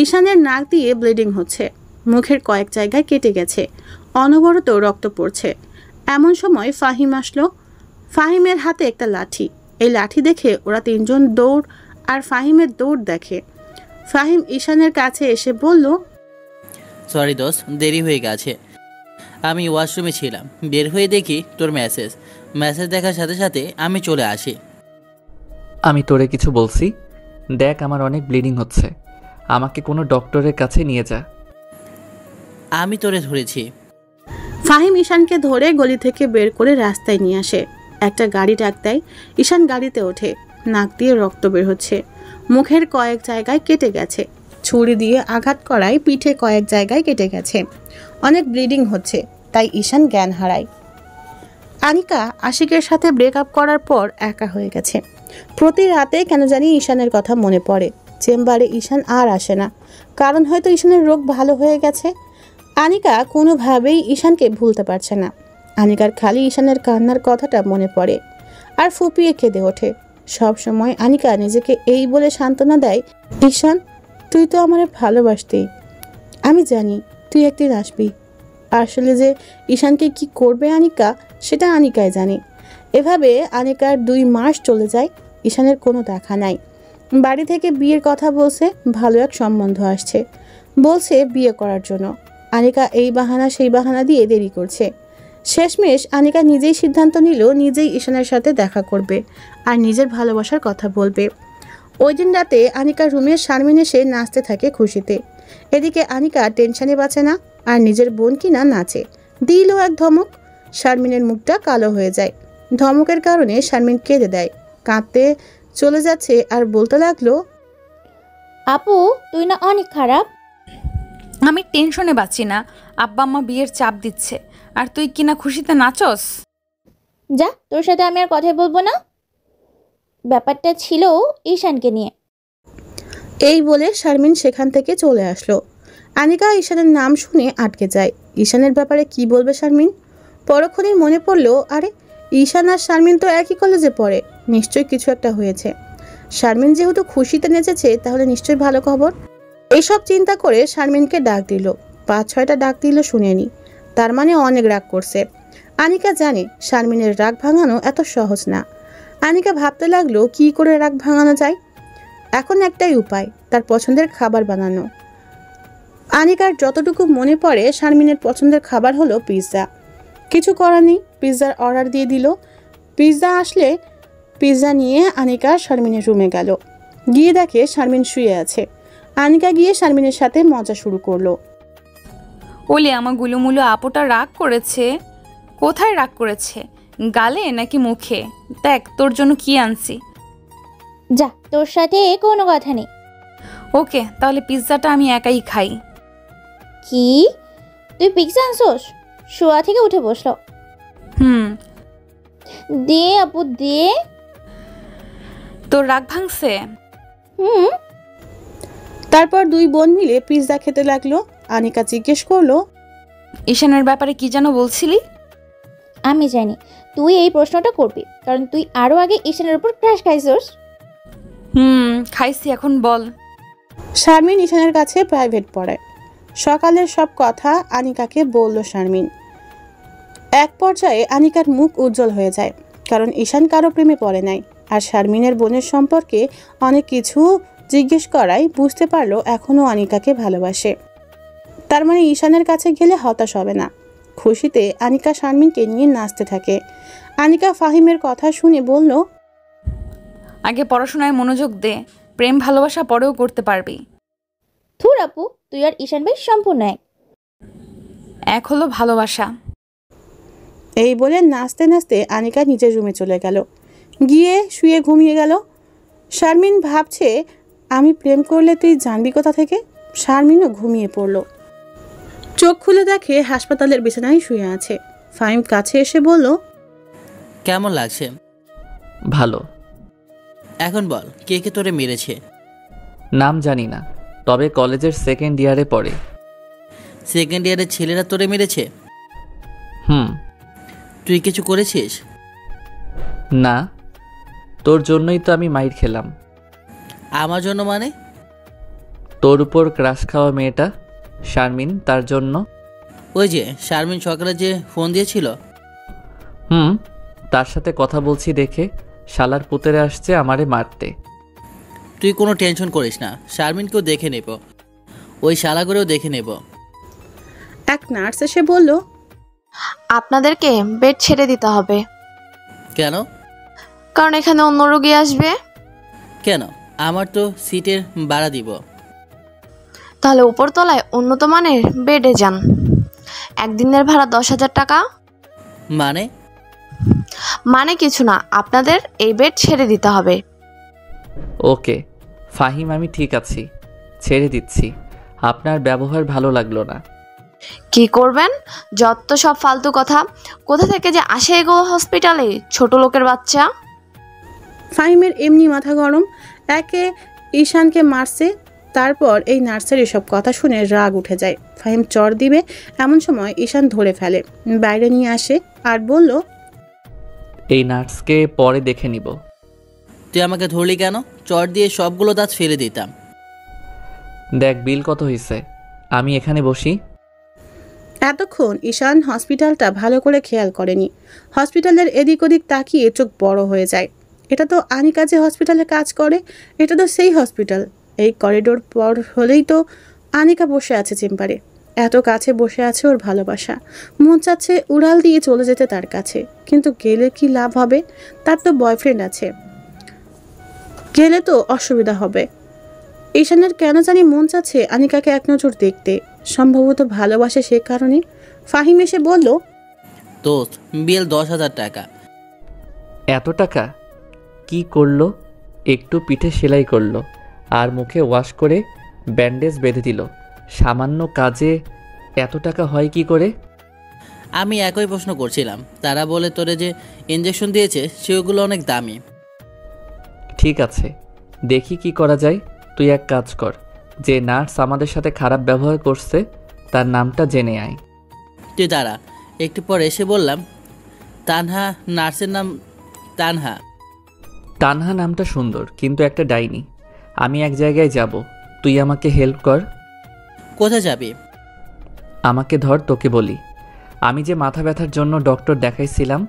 ঈশানের নাক দিয়ে ব্লিডিং হচ্ছে, মুখের কয়েক জায়গায় কেটে গেছে, অনবরত রক্ত পড়ছে। এমন সময় ফাহিম আসলো। ফাহিমের হাতে একটা লাঠি। এই লাঠি দেখে ওরা তিনজন দৌড় আর ফাহিমের দৌড় দেখে। ফাহিম ঈশানের কাছে এসে বলল, সরি দোস্ত, দেরি হয়ে গেছে। আমি ওয়াশরুমে ছিলাম, বের হয়ে দেখি তোর মেসেজ দেখার সাথে সাথে আমি চলে আসি। আমি তোরে কিছু বলছি? দেখ, আমার অনেক ব্লিডিং হচ্ছে, আমাকে কোনো ডক্টরের কাছে নিয়ে যা। আমি তোরে ধরেছি। ফাহিম ঈশানকে ধরে গলি থেকে বের করে রাস্তায় নিয়ে আসে। একটা গাড়ি ডাক দেয়। ঈশান গাড়িতে ওঠে। নাক দিয়ে রক্ত বের হচ্ছে, মুখের কয়েক জায়গায় কেটে গেছে। ছুরি দিয়ে আঘাত করায় পিঠে কয়েক জায়গায় কেটে গেছে, অনেক ব্লিডিং হচ্ছে, তাই ঈশান জ্ঞান হারায়। আনিকা আশিকের সাথে ব্রেকআপ করার পর একা হয়ে গেছে। প্রতি রাতে কেন জানি ঈশানের কথা মনে পড়ে। চেম্বারে ঈশান আর আসে না, কারণ হয়তো ঈশানের রোগ ভালো হয়ে গেছে। আনিকা কোনোভাবেই ঈশানকে ভুলতে পারছে না। আনিকার খালি ঈশানের কান্নার কথাটা মনে পড়ে আর ফুপিয়ে কেঁদে ওঠে। সব সময় আনিকা নিজেকে এই বলে সান্ত্বনা দেয়, ঈশান তুই তো আমারে ভালোবাসতি, আমি জানি তুই একদিন আসবি। আসলে যে ঈশানকে কি করবে আনিকা, সেটা আনিকাই জানে। এভাবে আনিকার 2 মাস চলে যায়। ঈশানের কোনো দেখা নাই। বাড়ি থেকে বিয়ের কথা বলছে, ভালো এক সম্বন্ধ আসছে, বলছে বিয়ে করার জন্য। আনিকা এই বাহানা সেই বাহানা দিয়ে দেরি করছে। শেষমেশ আনিকা নিজেই সিদ্ধান্ত নিল, নিজেই ঈশানের সাথে দেখা করবে আর নিজের ভালোবাসার কথা বলবে। ওই দিন রাতে আনিকার রুমে শারমিন এসে নাচতে থাকে খুশিতে। এদিকে আনিকা টেনশনে বাঁচে না আর নিজের বোন কিনা নাচে। দিল এক ধমক, শারমিনের মুখটা কালো হয়ে যায়। ধমকের কারণে শারমিন কেঁদে দেয়, কাঁদতে চলে যাচ্ছে আর বলতে লাগলো, আপু তুই না অনেক খারাপ। আমি টেনশনে বাঁচি না, আব্বা আম্মা বিয়ের চাপ দিচ্ছে আর তুই কিনা খুশিতে নাচস। যা, তোর সাথে আমি আর কথাই বলবো না। ব্যাপারটা ছিল ঈশানকে নিয়ে। এই বলে শারমিন সেখান থেকে চলে আসলো। আনিকা ঈশানের নাম শুনে আটকে যায়। ঈশানের ব্যাপারে কি বলবে শারমিন? পরক্ষণেই মনে পড়লো, আরে ঈশান আর শারমিন তো একই কলেজে পড়ে, নিশ্চয়ই কিছু একটা হয়েছে। শারমিন যেহেতু খুশিতে নেচেছে, তাহলে নিশ্চয়ই ভালো খবর। এইসব চিন্তা করে শারমিনকে ডাক দিল। 5-6টা ডাক দিল শুনেনি, তার মানে অনেক রাগ করছে। আনিকা জানে শারমিনের রাগ ভাঙানো এত সহজ না। আনিকা ভাবতে লাগলো কি করে রাগ ভাঙানো যায়। এখন একটাই উপায়, তার পছন্দের খাবার বানানো। আনিকার যতটুকু মনে পড়ে শারমিনের পছন্দের খাবার হলো পিৎজা। কিছু করার নেই, পিৎজার অর্ডার দিয়ে দিল। পিৎজা আসলে পিৎজা নিয়ে আনিকা শারমিনের রুমে গেল। গিয়ে দেখে শারমিন শুয়ে আছে। আনিকা গিয়ে শারমিনের সাথে মজা শুরু করলো। ওলে আমার গুলুমুলু আপুটা রাগ করেছে। কোথায় রাগ করেছে, গালে নাকি মুখে? দেখ তোর জন্য কি আনছি। যা, তোর সাথে কোনো কথা নেই। ওকে, তাহলে পিৎজাটা আমি একাই খাই। কি, তুই পিৎজা আনছোস? শোয়া থেকে উঠে বসলো। দে আপু দে। তোর রাগ ভাঙছে? তারপর দুই বোন মিলে পিৎজা খেতে লাগলো। আনিকা জিজ্ঞেস করলো, ঈশানের ব্যাপারে কি যেন বলছিলি? আমি জানি তুই এই প্রশ্নটা করবি, কারণ তুই আরো আগে ঈশানের উপর ক্র্যাশ খাইছোস। খাইছি, এখন বল। শারমিন ঈশানের কাছে প্রাইভেট পড়ায়। সকালের সব কথা আনিকাকে বলল শারমিন। এক পর্যায়ে আনিকার মুখ উজ্জ্বল হয়ে যায়, কারণ ঈশান কারো প্রেমে পড়ে নাই। আর শারমিনের বোনের সম্পর্কে অনেক কিছু জিজ্ঞেস করায় বুঝতে পারলো এখনও আনিকাকে ভালোবাসে। তার মানে ঈশানের কাছে গেলে হতাশ হবে না। খুশিতে আনিকা শারমিনকে নিয়ে নাচতে থাকে। আনিকা ফাহিমের কথা শুনে বলল, আগে পড়াশোনায় মনোযোগ দে, প্রেম ভালোবাসা পরেও করতে পারবি। থুর আপু, তুই আর ঈশান ভাই সম্পূর্ণ এক হলো ভালোবাসা। এই বলে নাচতে নাচতে আনিকা নিজের রুমে চলে গেল। গিয়ে শুয়ে ঘুমিয়ে গেল। শারমিন ভাবছে, আমি প্রেম করলে তুই জানবি কোথা থেকে? শারমিনও ঘুমিয়ে পড়ল। চোখ খুলে দেখে হাসপাতালের বিছানায় শুয়ে আছে। ফাহিম কাছে এসে বলল, কেমন লাগছে? ভালো। এখন বল, কে কে তোরে মেরেছে? নাম জানি না, তবে কলেজের সেকেন্ড ইয়ারে পড়ে। সেকেন্ড ইয়ারের ছেলেরা তোরে মেরেছে? তুই কিছু করেছিস? না, তোর জন্যই তো আমি মাইর খেলাম। আমার জন্য মানে? তোর উপর ক্রাশ খাওয়া মেয়েটা শারমিন, তার জন্য। ওই যে শারমিন সকালে যে ফোন দিয়েছিল? তার সাথে কথা বলছি দেখে শালার পুতেরে আসছে আমারে মারতে। তুই কোনো টেনশন করিস না, শারমিনকেও দেখে নেব, ওই শালাগুলোও দেখে নেব। এক নার্স এসে বলল, আপনাদেরকে বেড ছেড়ে দিতে হবে। কেন? কারণ এখানে অন্য রোগী আসবে। কেন? আমার তো সিটের ভাড়া দিব। তাহলে উপরতলায় উন্নত মানের বেডে যান। একদিনের ভাড়া 10,000 টাকা। মানে কিছু না, আপনাদের এই বেড ছেড়ে দিতে হবে। ওকে ফাহিম, আমি ঠিক আছি, ছেড়ে দিচ্ছি। আপনার ব্যবহার ভালো লাগলো না। কি করবেন? যত সব ফালতু কথা, কোথা থেকে যে আসে এগো হসপিটালে, ছোট লোকের বাচ্চা। ফাহিমের এমনি মাথা গরম, একে ঈশানকে মারছে, তারপর এই নার্সের এসব কথা শুনে রাগ উঠে যায়। ফাহিম চর দিবে এমন সময় ঈশান ধরে ফেলে, বাইরে নিয়ে আসে আর বলল, এই নার্সকে পরে দেখে নিব। তুই আমাকে ধরলি কেন? চর দিয়ে সবগুলো দাঁত ফেলে দিতাম। দেখ বিল কত হয়েছে, আমি এখানে বসি। এতক্ষণ ঈশান হসপিটালটা ভালো করে খেয়াল করেনি। হসপিটালের এদিক ওদিক তাকিয়ে চোখ বড় হয়ে যায়। এটা তো আনিকা যে হসপিটালে কাজ করে, এটা তো সেই হসপিটাল। এই করিডোর পর হলেই তো আনিকা বসে আছে চেম্বারে। এত কাছে বসে আছে ওর ভালোবাসা। মন চাচ্ছে উড়াল দিয়ে চলে যেতে তার কাছে, কিন্তু গেলে কি লাভ হবে? তার তো বয়ফ্রেন্ড আছে, গেলে তো অসুবিধা হবে। ঈশানের কেন জানি মন চাচ্ছে আনিকাকে এক নজর দেখতে, সম্ভবত ভালোবাসে সে কারণে। ফাহিম এসে বলল, দোস্ত, বিল 10,000 টাকা। এত টাকা? কি করলো? একটু পিঠে সেলাই করলো আর মুখে ওয়াশ করে ব্যান্ডেজ বেঁধে দিল। সামান্য কাজে এত টাকা হয় কি করে? আমি একই প্রশ্ন করছিলাম। তারা বলে তোরে যে ইঞ্জেকশন দিয়েছে সেগুলো অনেক দামি। ঠিক আছে, দেখি কি করা যায়। তুই এক কাজ কর, যে নার্স আমাদের সাথে খারাপ ব্যবহার করছে তার নামটা জেনে আয়। তুই দাঁড়া। একটু পর এসে বললাম, তানহা, নার্সের নাম তানহা। তানহা নামটা সুন্দর, কিন্তু একটা ডাইনি। আমি এক জায়গায় যাব, তুই আমাকে হেল্প কর। কোথায় যাবি? আমাকে ধর, তোকে বলি। আমি যে মাথা ব্যথার জন্য ডক্টর দেখাইছিলাম,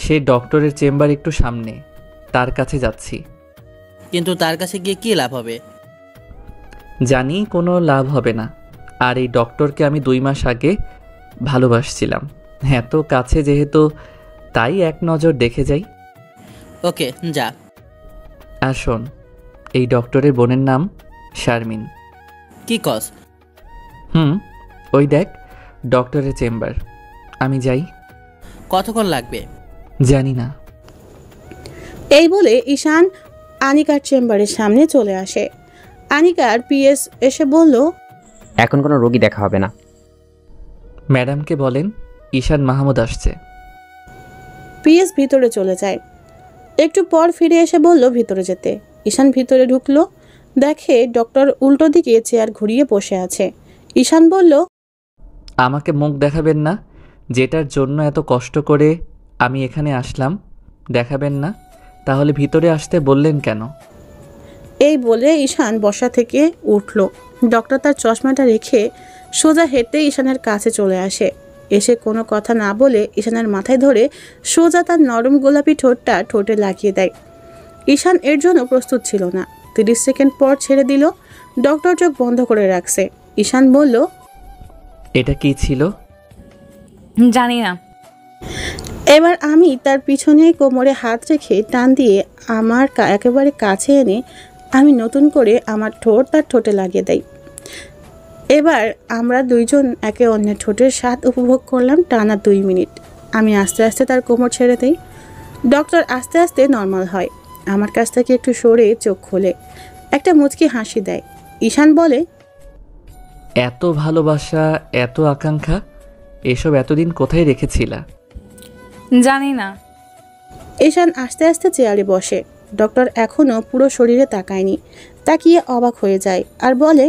সেই ডক্টরের চেম্বার একটু সামনে, তার কাছে যাচ্ছি। কিন্তু তার কাছে গিয়ে কী লাভ হবে? জানি কোনো লাভ হবে না। আর এই ডক্টরকে আমি 2 মাস আগে ভালোবাসছিলাম, এত কাছে যেহেতু, তাই এক নজর দেখে যাই। ওকে, যা। আর শোন, এই ডক্টরের বোনের নাম শারমিন। কি কস? ওই দেখ ডক্টরের চেম্বার। আমি যাই। কতক্ষণ লাগবে? জানি না। এই বলে ঈশান আনিকার চেম্বারের সামনে চলে আসে। আনিকার পিএস এসে বলল, এখন কোনো রোগী দেখা হবে না। ম্যাডামকে বলেন ঈশান মাহমুদ আসছে। পিএস ভিতরে চলে যায়। একটু পর ফিরে এসে বলল ভিতরে যেতে। ঈশান ভিতরে ঢুকলো, দেখে ডক্টর উল্টো দিকে চেয়ার ঘুরিয়ে বসে আছে। ঈশান বলল, আমাকে মুখ দেখাবেন না? যেটার জন্য এত কষ্ট করে আমি এখানে আসলাম, দেখাবেন না? তাহলে ভিতরে আসতে বললেন কেন? এই বলে ঈশান বসা থেকে উঠল। ডক্টর তার চশমাটা রেখে সোজা হেঁটে ঈশানের কাছে চলে আসে। এসে কোনো কথা না বলে ঈশানের মাথায় ধরে সোজা তার নরম গোলাপি ঠোঁটটা ঠোঁটে লাগিয়ে দেয়। ঈশান এর জন্য প্রস্তুত ছিল না। 30 সেকেন্ড পর ছেড়ে দিল। ডক্টর চোখ বন্ধ করে রাখছে। ঈশান বলল, এটা কি ছিল? জানি না। এবার আমি তার পিছনে কোমরে হাত রেখে টান দিয়ে আমার একেবারে কাছে এনে আমি নতুন করে আমার ঠোঁট তার ঠোঁটে লাগিয়ে দেই। এবার আমরা দুইজন একে অন্যের ঠোঁটের স্বাদ উপভোগ করলাম টানা 2 মিনিট। আমি আস্তে আস্তে তার কোমর ছেড়ে দেই। ডক্টর আস্তে আস্তে নর্মাল হয়। আমার কাছ থেকে একটু সরে চোখ খোলে, একটা মুচকি হাসি দেয়। ঈশান বলে, এত ভালোবাসা, এত আকাঙ্ক্ষা, এসব এতদিন কোথায় রেখেছিলা? জানি না। ঈশান আস্তে আস্তে চেয়ারে বসে। ডক্টর এখনও পুরো শরীরে তাকায়নি, তাকিয়ে অবাক হয়ে যায় আর বলে,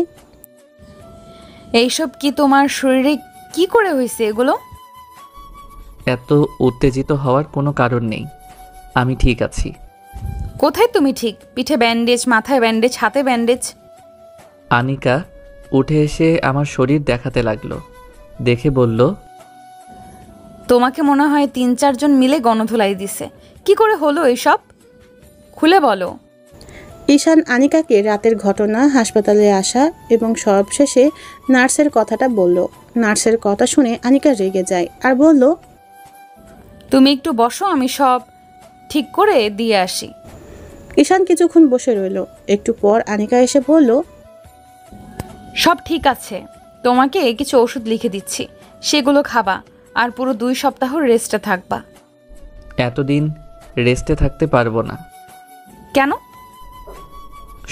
এইসব কি তোমার শরীরে কি করে হয়েছে এগুলো? এত উত্তেজিত হওয়ার কোনো কারণ নেই, আমি ঠিক আছি। কোথায় তুমি ঠিক? পিঠে ব্যান্ডেজ, মাথায় ব্যান্ডেজ, হাতে ব্যান্ডেজ। আনিকা উঠে এসে আমার শরীর দেখাতে লাগলো, দেখে বলল, তোমাকে মনে হয় 3-4 জন মিলে গণধোলাই দিছে। কি করে হলো এসব? খুলে বলো। ঈশান আনিকাকে রাতের ঘটনা, হাসপাতালে আসা এবং সবশেষে নার্সের কথাটা বলল। নার্সের কথা শুনে আনিকা রেগে যায় আর বলল, তুমি একটু বসো, আমি সব ঠিক করে দিয়ে আসি। ঈশান কিছুক্ষণ বসে রইল। একটু পর আনিকা এসে বলল, সব ঠিক আছে, তোমাকে কিছু ওষুধ লিখে দিচ্ছি, সেগুলো খাবা আর পুরো 2 সপ্তাহ রেস্টে থাকবা। এতদিন রেস্টে থাকতে পারবো না। কেন?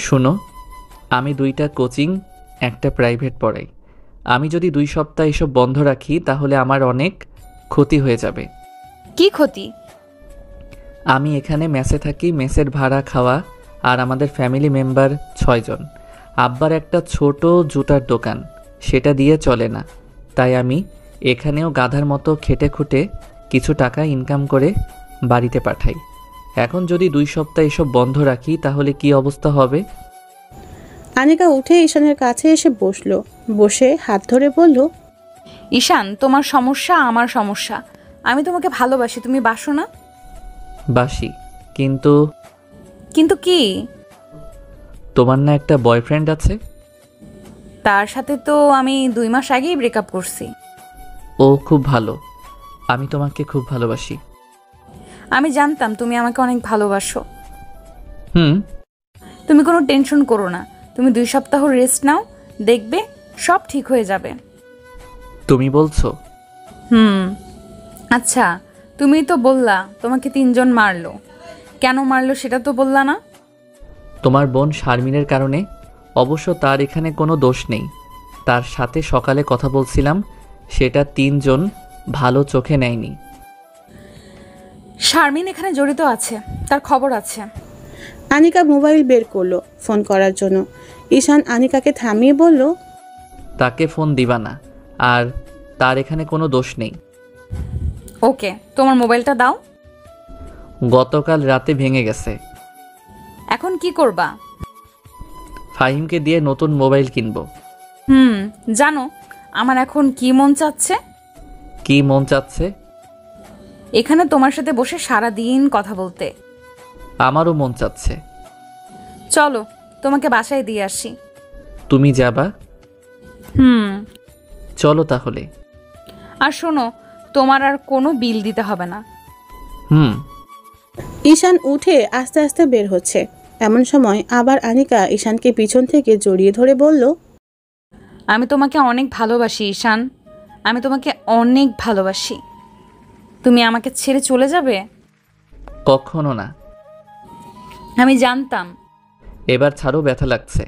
শোনো, আমি 2টা কোচিং, একটা প্রাইভেট পড়াই। আমি যদি 2 সপ্তাহ এসব বন্ধ রাখি তাহলে আমার অনেক ক্ষতি হয়ে যাবে। কি ক্ষতি? আমি এখানে মেসে থাকি, মেসের ভাড়া, খাওয়া, আর আমাদের ফ্যামিলি মেম্বার 6 জন। আব্বার একটা ছোট জুতার দোকান, সেটা দিয়ে চলে না। তাই আমি এখানেও গাধার মতো খেটে খুঁটে কিছু টাকা ইনকাম করে বাড়িতে পাঠাই। এখন যদি 2 সপ্তাহ এসব বন্ধ রাখি তাহলে কি অবস্থা হবে? আনিকা উঠে ঈশানের কাছে এসে বসলো। বসে হাত ধরে বলল, ঈশান, তোমার সমস্যা আমার সমস্যা। আমি তোমাকে ভালোবাসি, তুমি বাসো না? বাসি, কিন্তু কিন্তু কি? তোমার না একটা বয়ফ্রেন্ড আছে? তার সাথে তো আমি 2 মাস আগেই ব্রেকআপ করছি। ও খুব ভালো, আমি তোমাকে খুব ভালোবাসি। আমি জানতাম তুমি আমাকে অনেক ভালোবাসো। হুম। তুমি কোনো টেনশন করো না, তুমি 2 সপ্তাহ রেস্ট নাও, দেখবে সব ঠিক হয়ে যাবে। তুমি বলছো? আচ্ছা, তুমি তো বললা তোমাকে 3 জন মারলো। কেন মারলো সেটা তো বললা না? তোমার বোন শারমিনের কারণে। অবশ্য তার এখানে কোনো দোষ নেই। তার সাথে সকালে কথা বলছিলাম, সেটা 3 জন ভালো চোখে নেয়নি। শারমিন এখানে জড়িত আছে, তার খবর আছে। আনিকা মোবাইল বের করলো ফোন করার জন্য। ঈশান আনিকাকে থামিয়ে বলল, তাকে ফোন দিবা না, আর তার এখানে কোনো দোষ নেই। ওকে, তোমার মোবাইলটা দাও। গতকাল রাতে ভেঙে গেছে। এখন কি করবা? ফাহিমকে দিয়ে নতুন মোবাইল কিনবো। জানো আমার এখন কি মন চাচ্ছে? কি মন চাচ্ছে? এখানে তোমার সাথে বসে সারা দিন কথা বলতে। আমারও মন চাচ্ছে। চলো তোমাকে বাসায় দিয়ে আসি। তুমি যাবা? চলো তাহলে। আর শোনো, তোমার আর কোনো বিল দিতে হবে না। ঈশান উঠে আস্তে আস্তে বের হচ্ছে। এমন সময় আবার আনিকা ঈশানকে পিছন থেকে জড়িয়ে ধরে বলল, আমি তোমাকে অনেক ভালোবাসি ঈশান, আমি তোমাকে অনেক ভালোবাসি। তুমি আমাকে ছেড়ে চলে যাবে? কখনো না। আমি জানতাম। এবার ছাড়ো, ব্যথা লাগছে।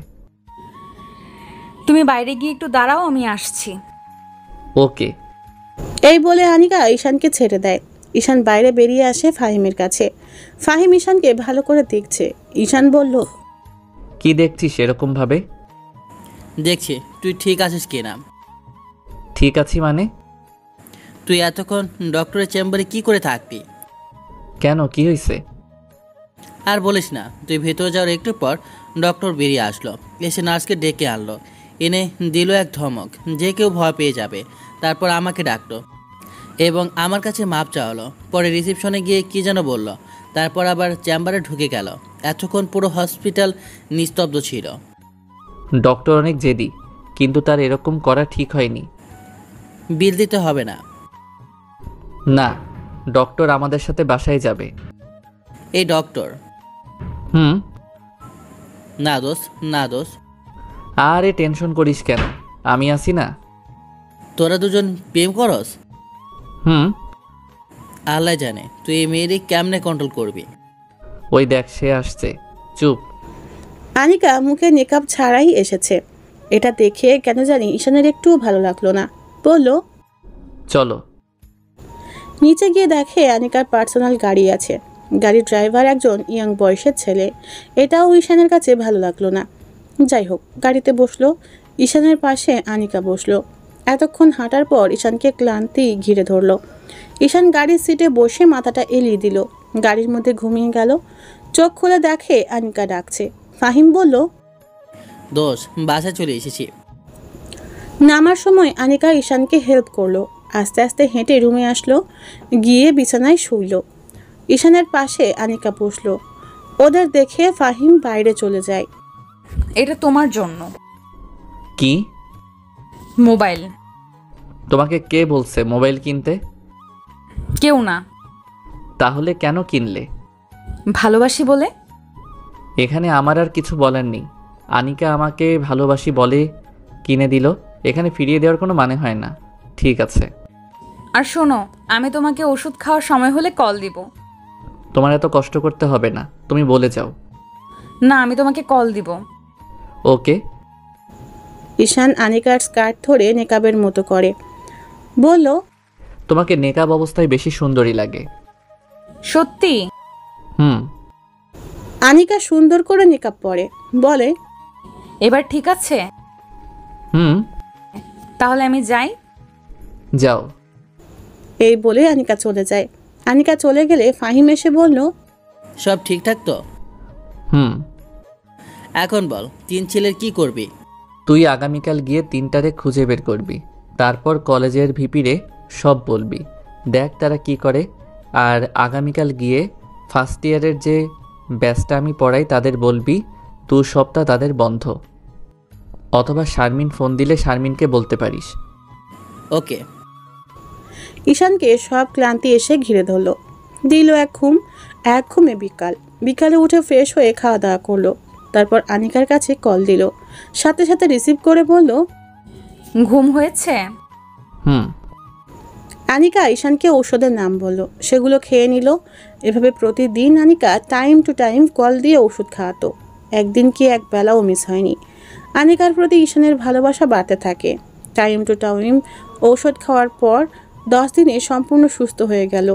তুমি বাইরে গিয়ে একটু দাঁড়াও, আমি আসছি। ওকে। এই বলে আনিকা ঈশানকে ছেড়ে দেয়। ঈশান বাইরে বেরিয়ে আসে ফাহিমের কাছে। ফাহিম ঈশানকে ভালো করে দেখছে। ঈশান বলল, কি দেখছিস এরকম ভাবে? দেখছি তুই ঠিক আছিস কিনা। ঠিক আছি মানে? তুই এতক্ষণ ডক্টরের চেম্বারে কি করে থাকতি? কেন, কি হয়েছে? আর বলিস না, তুই ভেতরে যাওয়ার একটু পর ডক্টর বেরিয়ে আসলো, এসে নার্সকে ডেকে আনলো, এনে দিল এক ধমক যে কেউ ভয় পেয়ে যাবে। তারপর আমাকে ডাকলো এবং আমার কাছে মাপ চাওয়ালো। পরে রিসেপশনে গিয়ে কি যেন বলল, তারপর আবার চেম্বারে ঢুকে গেল। এতক্ষণ পুরো হসপিটাল নিস্তব্ধ ছিল। ডক্টর অনেক জেদি, কিন্তু তার এরকম করা ঠিক হয়নি। বিল দিতে হবে না। না, ডক্টর আমাদের সাথে বাসায় যাবে। এই ডক্টর? না দোষ, না দোষ। আরে টেনশন করিস কেন, আমি আছি না। তোরা দুজন প্রেম করস? আল্লাহ জানে তুই এই মেয়েরই কেমনে কন্ট্রোল করবি। ওই দেখ সে আসছে, চুপ। আনিকা মুখে মেকআপ ছাড়াই এসেছে। এটা দেখে কেন জানি ঈশানের একটু ভালো লাগলো না। বলল, চলো। নিচে গিয়ে দেখে আনিকার পার্সোনাল গাড়ি আছে। গাড়ির ড্রাইভার একজন ইয়াং বয়সের ছেলে। এটাও ঈশানের কাছে ভালো লাগলো না। যাই হোক, গাড়িতে বসলো। ঈশানের পাশে আনিকা বসলো। এতক্ষণ হাঁটার পর ঈশানকে ক্লান্তি ঘিরে ধরলো। ঈশান গাড়ির সিটে বসে মাথাটা এলিয়ে দিল। গাড়ির মধ্যে ঘুমিয়ে গেল। চোখ খুলে দেখে আনিকা ডাকছে। ফাহিম বলল, দোষ, বাসায় চলে এসেছি। নামার সময় আনিকা ঈশানকে হেল্প করলো। আস্তে আস্তে হেঁটে রুমে আসলো, গিয়ে বিছানায় শুইল। ঈশানের পাশে আনিকা বসলো। ওদের দেখে ফাহিম বাইরে চলে যায়। এটা তোমার জন্য। কি? মোবাইল। তোমাকে কে বলছে মোবাইল কিনতে? কেউ না। তাহলে কেন কিনলে? ভালোবাসি বলে। এখানে আমার আর কিছু বলার নেই। আনিকা আমাকে ভালোবাসি বলে কিনে দিল, এখানে ফিরিয়ে দেওয়ার কোনো মানে হয় না। ঠিক আছে। আর শোনো, আমি তোমাকে ওষুধ খাওয়ার সময় হলে কল দিব। তোমার এত কষ্ট করতে হবে না, তুমি বলে যাও। না, আমি তোমাকে কল দিব। ওকে। ঈশান আনিকার স্কার্ট ধরে নেকাবের মতো করে বলল, তোমাকে নেকাব অবস্থায় বেশি সুন্দরী লাগে। সত্যি? আনিকা সুন্দর করে নেকাব পরে বলে, এবার ঠিক আছে? তাহলে আমি যাই। যাও। এই বলে আনিকা চলে যায়। আনিকা চলে গেলে ফাহিম এসে বলল, সব ঠিকঠাক তো? এখন বল, তিন ছেলের কি করবি? তুই আগামীকাল গিয়ে 3টারে খুঁজে বের করবি, তারপর কলেজের ভিপিরে সব বলবি, দেখ তারা কি করে। আর আগামীকাল গিয়ে ফার্স্ট ইয়ারের যে ব্যাচটা আমি পড়াই তাদের বলবি 2 সপ্তাহ তাদের বন্ধ। অথবা শারমিন ফোন দিলে শারমিনকে বলতে পারিস। ওকে। ঈশানকে সব ক্লান্তি এসে ঘিরে ধরলো। দিল এক ঘুমে বিকালে উঠে ফ্রেশ হয়ে খাওয়া দাওয়া করলো। তারপর আনিকার কাছে কল দিল। সাথে সাথে রিসিভ করে বলল, ঘুম হয়েছে? আনিকা ঈশানকে ঔষধের নাম বলল। সেগুলো খেয়ে নিল। এভাবে প্রতিদিন Anika time to time call দিয়ে ওষুধ খাওয়াতো। একদিন কি এক বেলাও মিস হয়নি। আনিকার প্রতি ঈশানের ভালোবাসা বাড়তে থাকে। টাইম টু টাইম ঔষধ খাওয়ার পর 10 দিনে সম্পূর্ণ সুস্থ হয়ে গেল।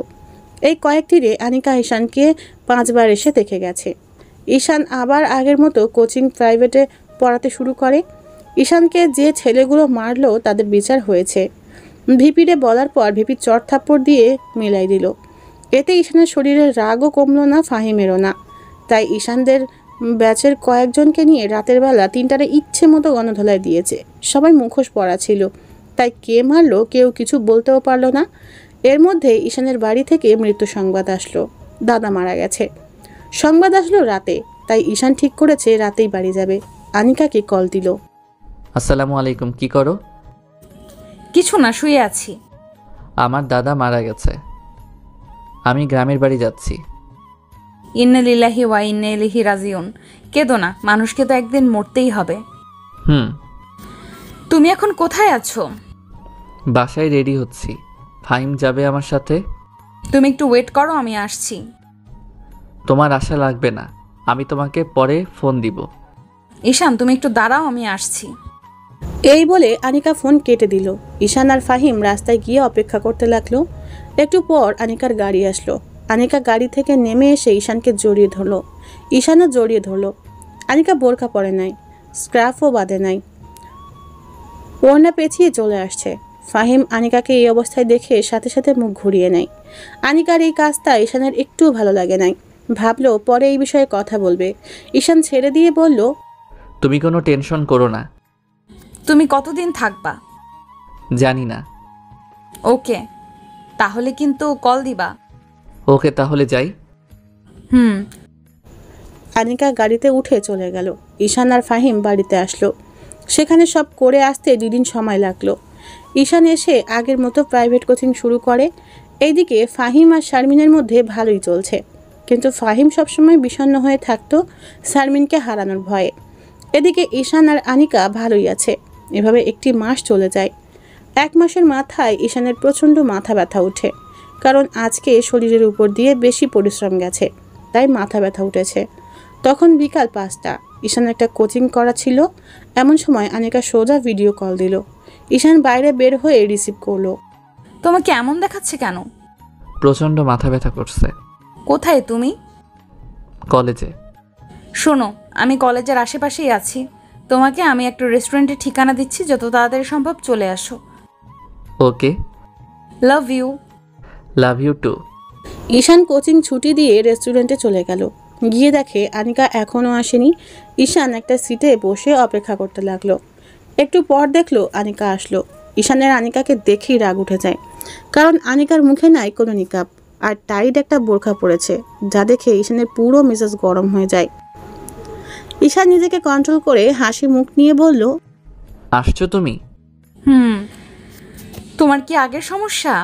এই কয়েকদিনে আনিকা ঈশানকে 5 বার এসে দেখে গেছে। ঈশান আবার আগের মতো কোচিং প্রাইভেটে পড়াতে শুরু করে। ঈশানকে যে ছেলেগুলো মারলো তাদের বিচার হয়েছে। ভিপিরে বলার পর ভিপি চর থাপ্পড় দিয়ে মিলাই দিল। এতে ঈশানের শরীরের রাগও কমলো না, ফাহিমেরও না। তাই ঈশানদের ব্যাচের কয়েকজনকে নিয়ে রাতের বেলা 3টারে ইচ্ছে মতো গণধোলাই দিয়েছে। সবাই মুখোশ পরা ছিল, তাই কে মারলো কেউ কিছু বলতেও পারলো না। এর মধ্যে ঈশানের বাড়ি থেকে মৃত্যু সংবাদ আসলো, দাদা মারা গেছে। সংবাদ আসলো রাতে, তাই ঈশান ঠিক করেছে রাতেই বাড়ি যাবে। আনিকাকে কল দিল। আসসালামু আলাইকুম, কি করো? কিছু না, শুয়ে আছি। আমার দাদা মারা গেছে, আমি গ্রামের বাড়ি যাচ্ছি। ইন্না লিল্লাহি ওয়া ইন্না ইলাইহি রাজিউন। কেঁদো না, মানুষকে তো একদিন মরতেই হবে। তুমি এখন কোথায় আছো? বাসায় রেডি হচ্ছি, ফাহিম যাবে আমার সাথে। তুমি একটু ওয়েট করো, আমি আসছি। তোমার আশা লাগবে না, আমি তোমাকে পরে ফোন দিব। ঈশান তুমি একটু দাঁড়াও, আমি আসছি। এই বলে আনিকা ফোন কেটে দিল। ঈশান আর ফাহিম রাস্তায় গিয়ে অপেক্ষা করতে লাগলো। একটু পর আনিকার গাড়ি আসলো। আনিকা গাড়ি থেকে নেমে এসে ঈশানকে জড়িয়ে ধরলো। ঈশানও জড়িয়ে ধরলো। আনিকা বোরকা পরে নাই, স্ক্রাফও বাঁধে নাই, ওড়না পেঁচিয়ে চলে আসছে। ফাহিম আনিকাকে এই অবস্থায় দেখে সাথে সাথে মুখ ঘুরিয়ে নেয়। আনিকার এই কাজটা ঈশানের একটু ভালো লাগে নাই। ভাবলো পরে এই বিষয়ে কথা বলবে। ঈশান ছেড়ে দিয়ে বলল, তুমি কোনো টেনশন করো না। তুমি কতদিন থাকবা? জানি না। ওকে, তাহলে কিন্তু কল দিবা। ওকে, তাহলে যাই। আনিকা গাড়িতে উঠে চলে গেল। ঈশান আর ফাহিম বাড়িতে আসলো। সেখানে সব করে আসতে 2 দিন সময় লাগলো। ঈশান এসে আগের মতো প্রাইভেট কোচিং শুরু করে। এইদিকে ফাহিম আর শারমিনের মধ্যে ভালোই চলছে, কিন্তু ফাহিম সবসময় বিষণ্ণ হয়ে থাকতো শারমিনকে হারানোর ভয়ে। এদিকে ঈশান আর আনিকা ভালোই আছে। এভাবে 1 মাস চলে যায়। 1 মাসের মাথায় ঈশানের প্রচণ্ড মাথা ব্যথা ওঠে, কারণ আজকে শরীরের উপর দিয়ে বেশি পরিশ্রম গেছে, তাই মাথা ব্যথা উঠেছে। তখন বিকাল 5টা। ঈশান একটা কোচিং করা ছিল। এমন সময় আনিকা সোজা ভিডিও কল দিল। ঈশান বাইরে বের হয়ে রিসিভ করলো। তোমাকে এমন দেখাচ্ছে কেন? প্রচণ্ড মাথা ব্যথা করছে। কোথায় তুমি? কলেজে। শোনো, আমি কলেজের আশেপাশেই আছি। তোমাকে আমি একটা রেস্টুরেন্টের ঠিকানা দিচ্ছি, যত তাড়াতাড়ি সম্ভব চলে আসো। Okay. Love you. Love you too. Ishan coaching ছুটি দিয়ে রেস্টুরেন্টে চলে গেল। গিয়ে দেখে আনিকা এখনও আসেনি। ঈশান একটা সিটে বসে অপেক্ষা করতে লাগলো। একটু পর দেখলো আনিকা আসলো। ঈশানের আনিকাকে দেখেই রাগ উঠে যায়, কারণ আনিকার মুখে নাই কোনো নিকাব আর টাইট একটা বোরখা পড়েছে, যা দেখে ঈশানের পুরো মেজাজ গরম হয়ে যায়। ঈশান নিজেকে কন্ট্রোল করে হাসি মুখ নিয়ে বলল, আসছো তুমি? তোমার কি আগের সমস্যা?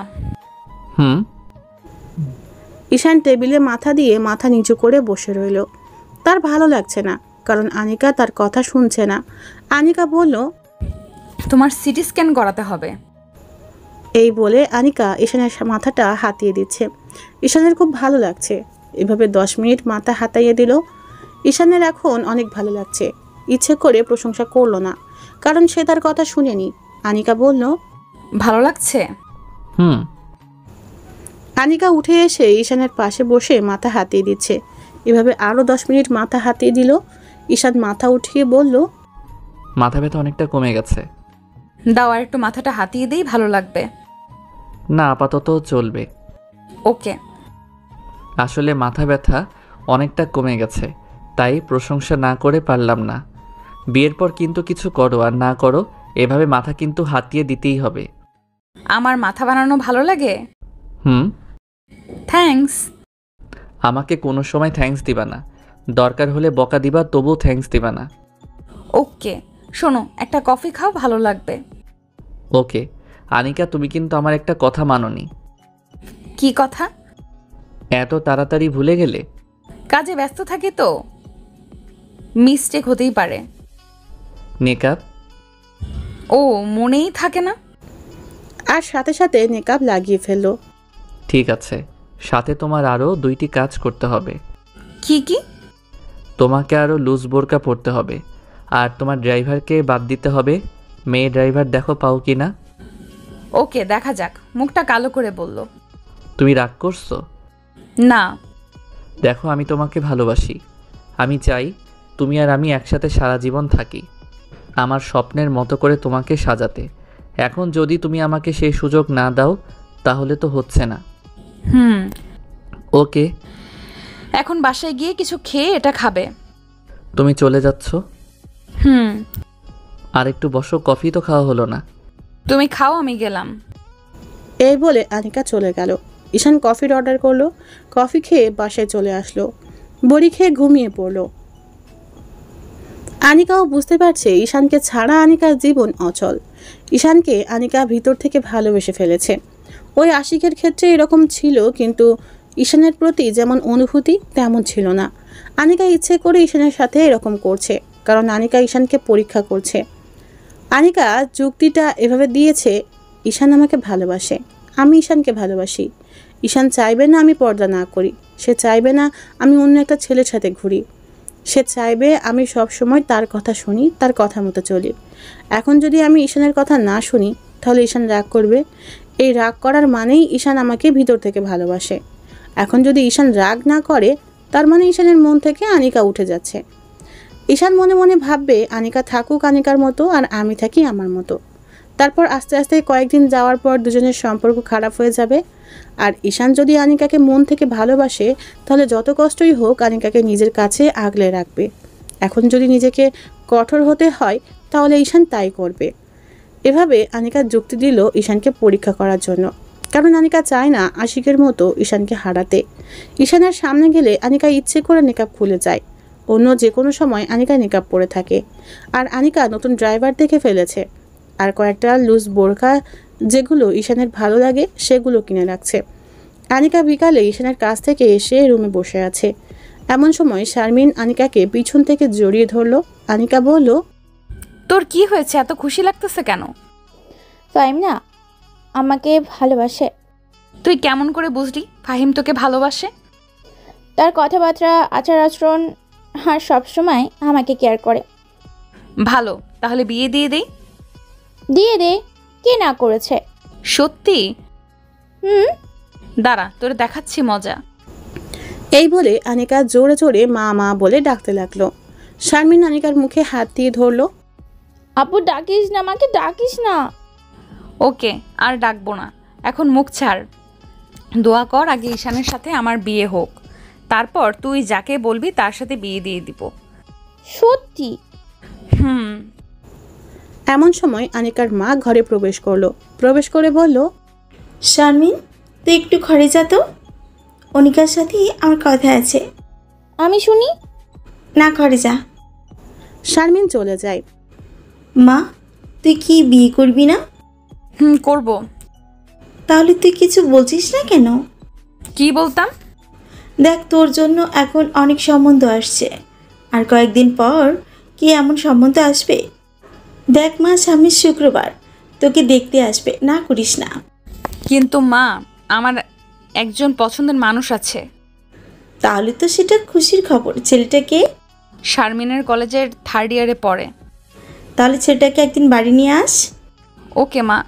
ঈশান টেবিলে মাথা দিয়ে মাথা নিচু করে বসে রইল। তার ভালো লাগছে না, কারণ আনিকা তার কথা শুনছে না। আনিকা বলল, তোমার সিটি স্ক্যান করাতে হবে। এই বলে আনিকা ঈশানের মাথাটা হাতিয়ে দিচ্ছে। ঈশানের খুব ভালো লাগছে। এভাবে 10 মিনিট মাথা হাতাইয়ে দিল। ঈশানের এখন অনেক ভালো লাগছে। ইচ্ছে করে প্রশংসা করলো না, কারণ সে তার কথা শুনেনি। আনিকা বলল, ভালো লাগছে? আনিকা উঠে এসে ঈশানের পাশে বসে মাথা হাতিয়ে দিচ্ছে। এভাবে আরও 10 মিনিট মাথা হাতিয়ে দিল। ঈশান মাথা উঠিয়ে বলল, মাথা ব্যথা অনেকটা কমে গেছে। দাও আর একটু মাথাটা হাতিয়ে দিই, ভালো লাগবে। না, আপাতত চলবে। ওকে। আসলে মাথা ব্যথা অনেকটা কমে গেছে, তাই প্রশংসা না করে পারলাম না। বিয়ের পর কিন্তু কিছু করো আর না করো, এভাবে মাথা কিন্তু হাতিয়ে দিতেই হবে। আমার মাথা বানানো ভালো লাগে? থ্যাঙ্কস। আমাকে কোনো সময় থ্যাঙ্কস দিবা না, দরকার হলে বকা দিবা, তবুও থ্যাঙ্কস দিবা না। ওকে। শোনো, একটা কফি খাও, ভালো লাগবে। ওকে। আনিকা, তুমি কিন্তু আমার একটা কথা মানোনি। কি কথা? এত তাড়াতাড়ি ভুলে গেলে? কাজে ব্যস্ত থাকি তো, মিস্টেক হতেই পারে। নেকাব? ও, মনেই থাকে না। আর সাথে সাথে নেকাব লাগিয়ে ফেললো। ঠিক আছে, সাথে তোমার আরও 2টি কাজ করতে হবে। কি কি? তোমাকে আরও লুজ বোরকা পরতে হবে, আর তোমার ড্রাইভারকে বাদ দিতে হবে। মেয়ে ড্রাইভার দেখো পাও কি না। ওকে দেখা যাক, মুখটা কালো করে বলল। তুমি রাগ করছো? না। দেখো, আমি তোমাকে ভালোবাসি। আমি চাই তুমি আর আমি একসাথে সারা জীবন থাকি, আমার স্বপ্নের মতো করে তোমাকে সাজাতে। এখন যদি তুমি আমাকে সেই সুযোগ না দাও তাহলে তো হচ্ছে না। ওকে, এখন বাসায় গিয়ে কিছু খেয়ে এটা খাবে। তুমি চলে যাচ্ছ? হুম। আর একটু বসো, কফি তো খাওয়া হলো না। তুমি খাও, আমি গেলাম। এই বলে আনিকা চলে গেল। ঈশান কফির অর্ডার করলো। কফি খেয়ে বাসায় চলে আসলো। বড়ি খেয়ে ঘুমিয়ে পড়লো। আনিকাও বুঝতে পারছে ঈশানকে ছাড়া আনিকার জীবন অচল। ঈশানকে আনিকা ভিতর থেকে ভালোবেসে ফেলেছে। ওই আশিকের ক্ষেত্রে এরকম ছিল, কিন্তু ঈশানের প্রতি যেমন অনুভূতি তেমন ছিল না। আনিকা ইচ্ছে করে ঈশানের সাথে এরকম করছে, কারণ আনিকা ঈশানকে পরীক্ষা করছে। আনিকা যুক্তিটা এভাবে দিয়েছে, ঈশান আমাকে ভালোবাসে, আমি ঈশানকে ভালোবাসি। ঈশান চাইবে না আমি পর্দা না করি, সে চাইবে না আমি অন্য একটা ছেলের সাথে ঘুরি, সে চাইবে আমি সব সময় তার কথা শুনি, তার কথা মতো চলি। এখন যদি আমি ঈশানের কথা না শুনি তাহলে ঈশান রাগ করবে। এই রাগ করার মানেই ঈশান আমাকে ভিতর থেকে ভালোবাসে। এখন যদি ঈশান রাগ না করে তার মানে ঈশানের মন থেকে আনিকা উঠে যাচ্ছে। ঈশান মনে মনে ভাববে আনিকা থাকুক আনিকার মতো আর আমি থাকি আমার মতো। তারপর আস্তে আস্তে কয়েকদিন যাওয়ার পর দুজনের সম্পর্ক খারাপ হয়ে যাবে। আর ঈশান যদি আনিকাকে মন থেকে ভালোবাসে তাহলে যত কষ্টই হোক আনিকাকে নিজের কাছে আগলে রাখবে। এখন যদি নিজেকে কঠোর হতে হয় তাহলে ঈশান তাই করবে। এভাবে আনিকা যুক্তি দিল ঈশানকে পরীক্ষা করার জন্য, কারণ আনিকা চায় না আশিকের মতো ঈশানকে হারাতে। ঈশানের সামনে গেলে আনিকা ইচ্ছে করে নিকাব খুলে যায়। অন্য যে কোনো সময় আনিকা নিকাব পরে থাকে। আর আনিকা নতুন ড্রাইভার দেখে ফেলেছে, আর কয়েকটা লুজ বোরকা যেগুলো ঈশানের ভালো লাগে সেগুলো কিনে রাখছে। আনিকা বিকালে ঈশানের কাছ থেকে এসে রুমে বসে আছে। এমন সময় শারমিন আনিকাকে পিছন থেকে জড়িয়ে ধরলো। আনিকা বলল, তোর কি হয়েছে, এত খুশি লাগতেছে কেন? ফাহিম না আমাকে ভালোবাসে। তুই কেমন করে বুঝলি ফাহিম তোকে ভালোবাসে? তার কথাবার্তা, আচার আচরণ আর সবসময় আমাকে কেয়ার করে। ভালো, তাহলে বিয়ে দিয়ে দেই। দিয়ে দে, কে না করেছে? সত্যি? দাঁড়া, তোরে দেখাচ্ছি মজা। এই বলে আনিকা জোরে জোরে মা মা বলে ডাকতে লাগলো। শারমিন আনিকার মুখে হাত দিয়ে ধরলো। আপু ডাকিস না, আমাকে ডাকিস না। ওকে, আর ডাকবো না, এখন মুখ ছাড়। দোয়া কর আগে ঈশানের সাথে আমার বিয়ে হোক, তারপর তুই যাকে বলবি তার সাথে বিয়ে দিয়ে দিব। সত্যি? এমন সময় আনিকার মা ঘরে প্রবেশ করলো। প্রবেশ করে বলল, শারমিন তুই একটু ঘরে যা তো, অনিকার সাথে আমার কথা আছে। আমি শুনি না, ঘরে যা। শারমিন চলে যায়। মা তুই কি বিয়ে করবি না? করব। তাহলে তুই কিছু বলছিস না কেন? কি বলতাম? দেখ তোর জন্য এখন অনেক সম্বন্ধ আসছে, আর কয়েকদিন পর কি এমন সম্বন্ধ আসবে। দেখ মা, সামনের শুক্রবার তোকে দেখতে আসবে, না করিস না। কিন্তু মা, আমার একজন পছন্দের মানুষ আছে। তাহলে তো সেটা খুশির খবর। ছেলেটাকে? শারমিনের কলেজের 3rd ইয়ারে পড়ে। তাহলে ছেলেটাকে একদিন বাড়ি নিয়ে আস। ওকে মা।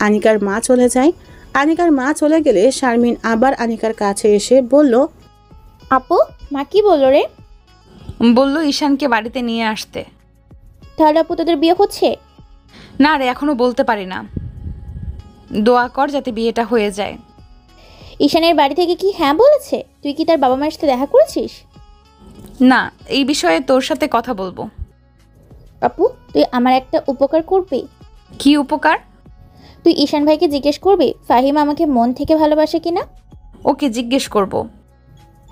আনিকার মা চলে যায়। আনিকার মা চলে গেলে শারমিন আবার আনিকার কাছে এসে বলল, আপু মা কি বললো রে? বলল ঈশানকে বাড়িতে নিয়ে আসতে। তাহলে আপু তোদের বিয়ে হচ্ছে? না রে, এখনো বলতে পারি না। দোয়া কর যাতে বিয়েটা হয়ে যায়। ঈশানের বাড়ি থেকে কি হ্যাঁ বলেছে? তুই কি তার বাবা মায়ের সাথে দেখা করেছিস? না, এই বিষয়ে তোর সাথে কথা বলবো। আপু তুই আমার একটা উপকার করবি। কি উপকার? তুই ঈশান ভাইকে জিজ্ঞেস করবি ফাহিম আমাকে মন থেকে ভালোবাসে কিনা। ওকে, জিজ্ঞেস করব।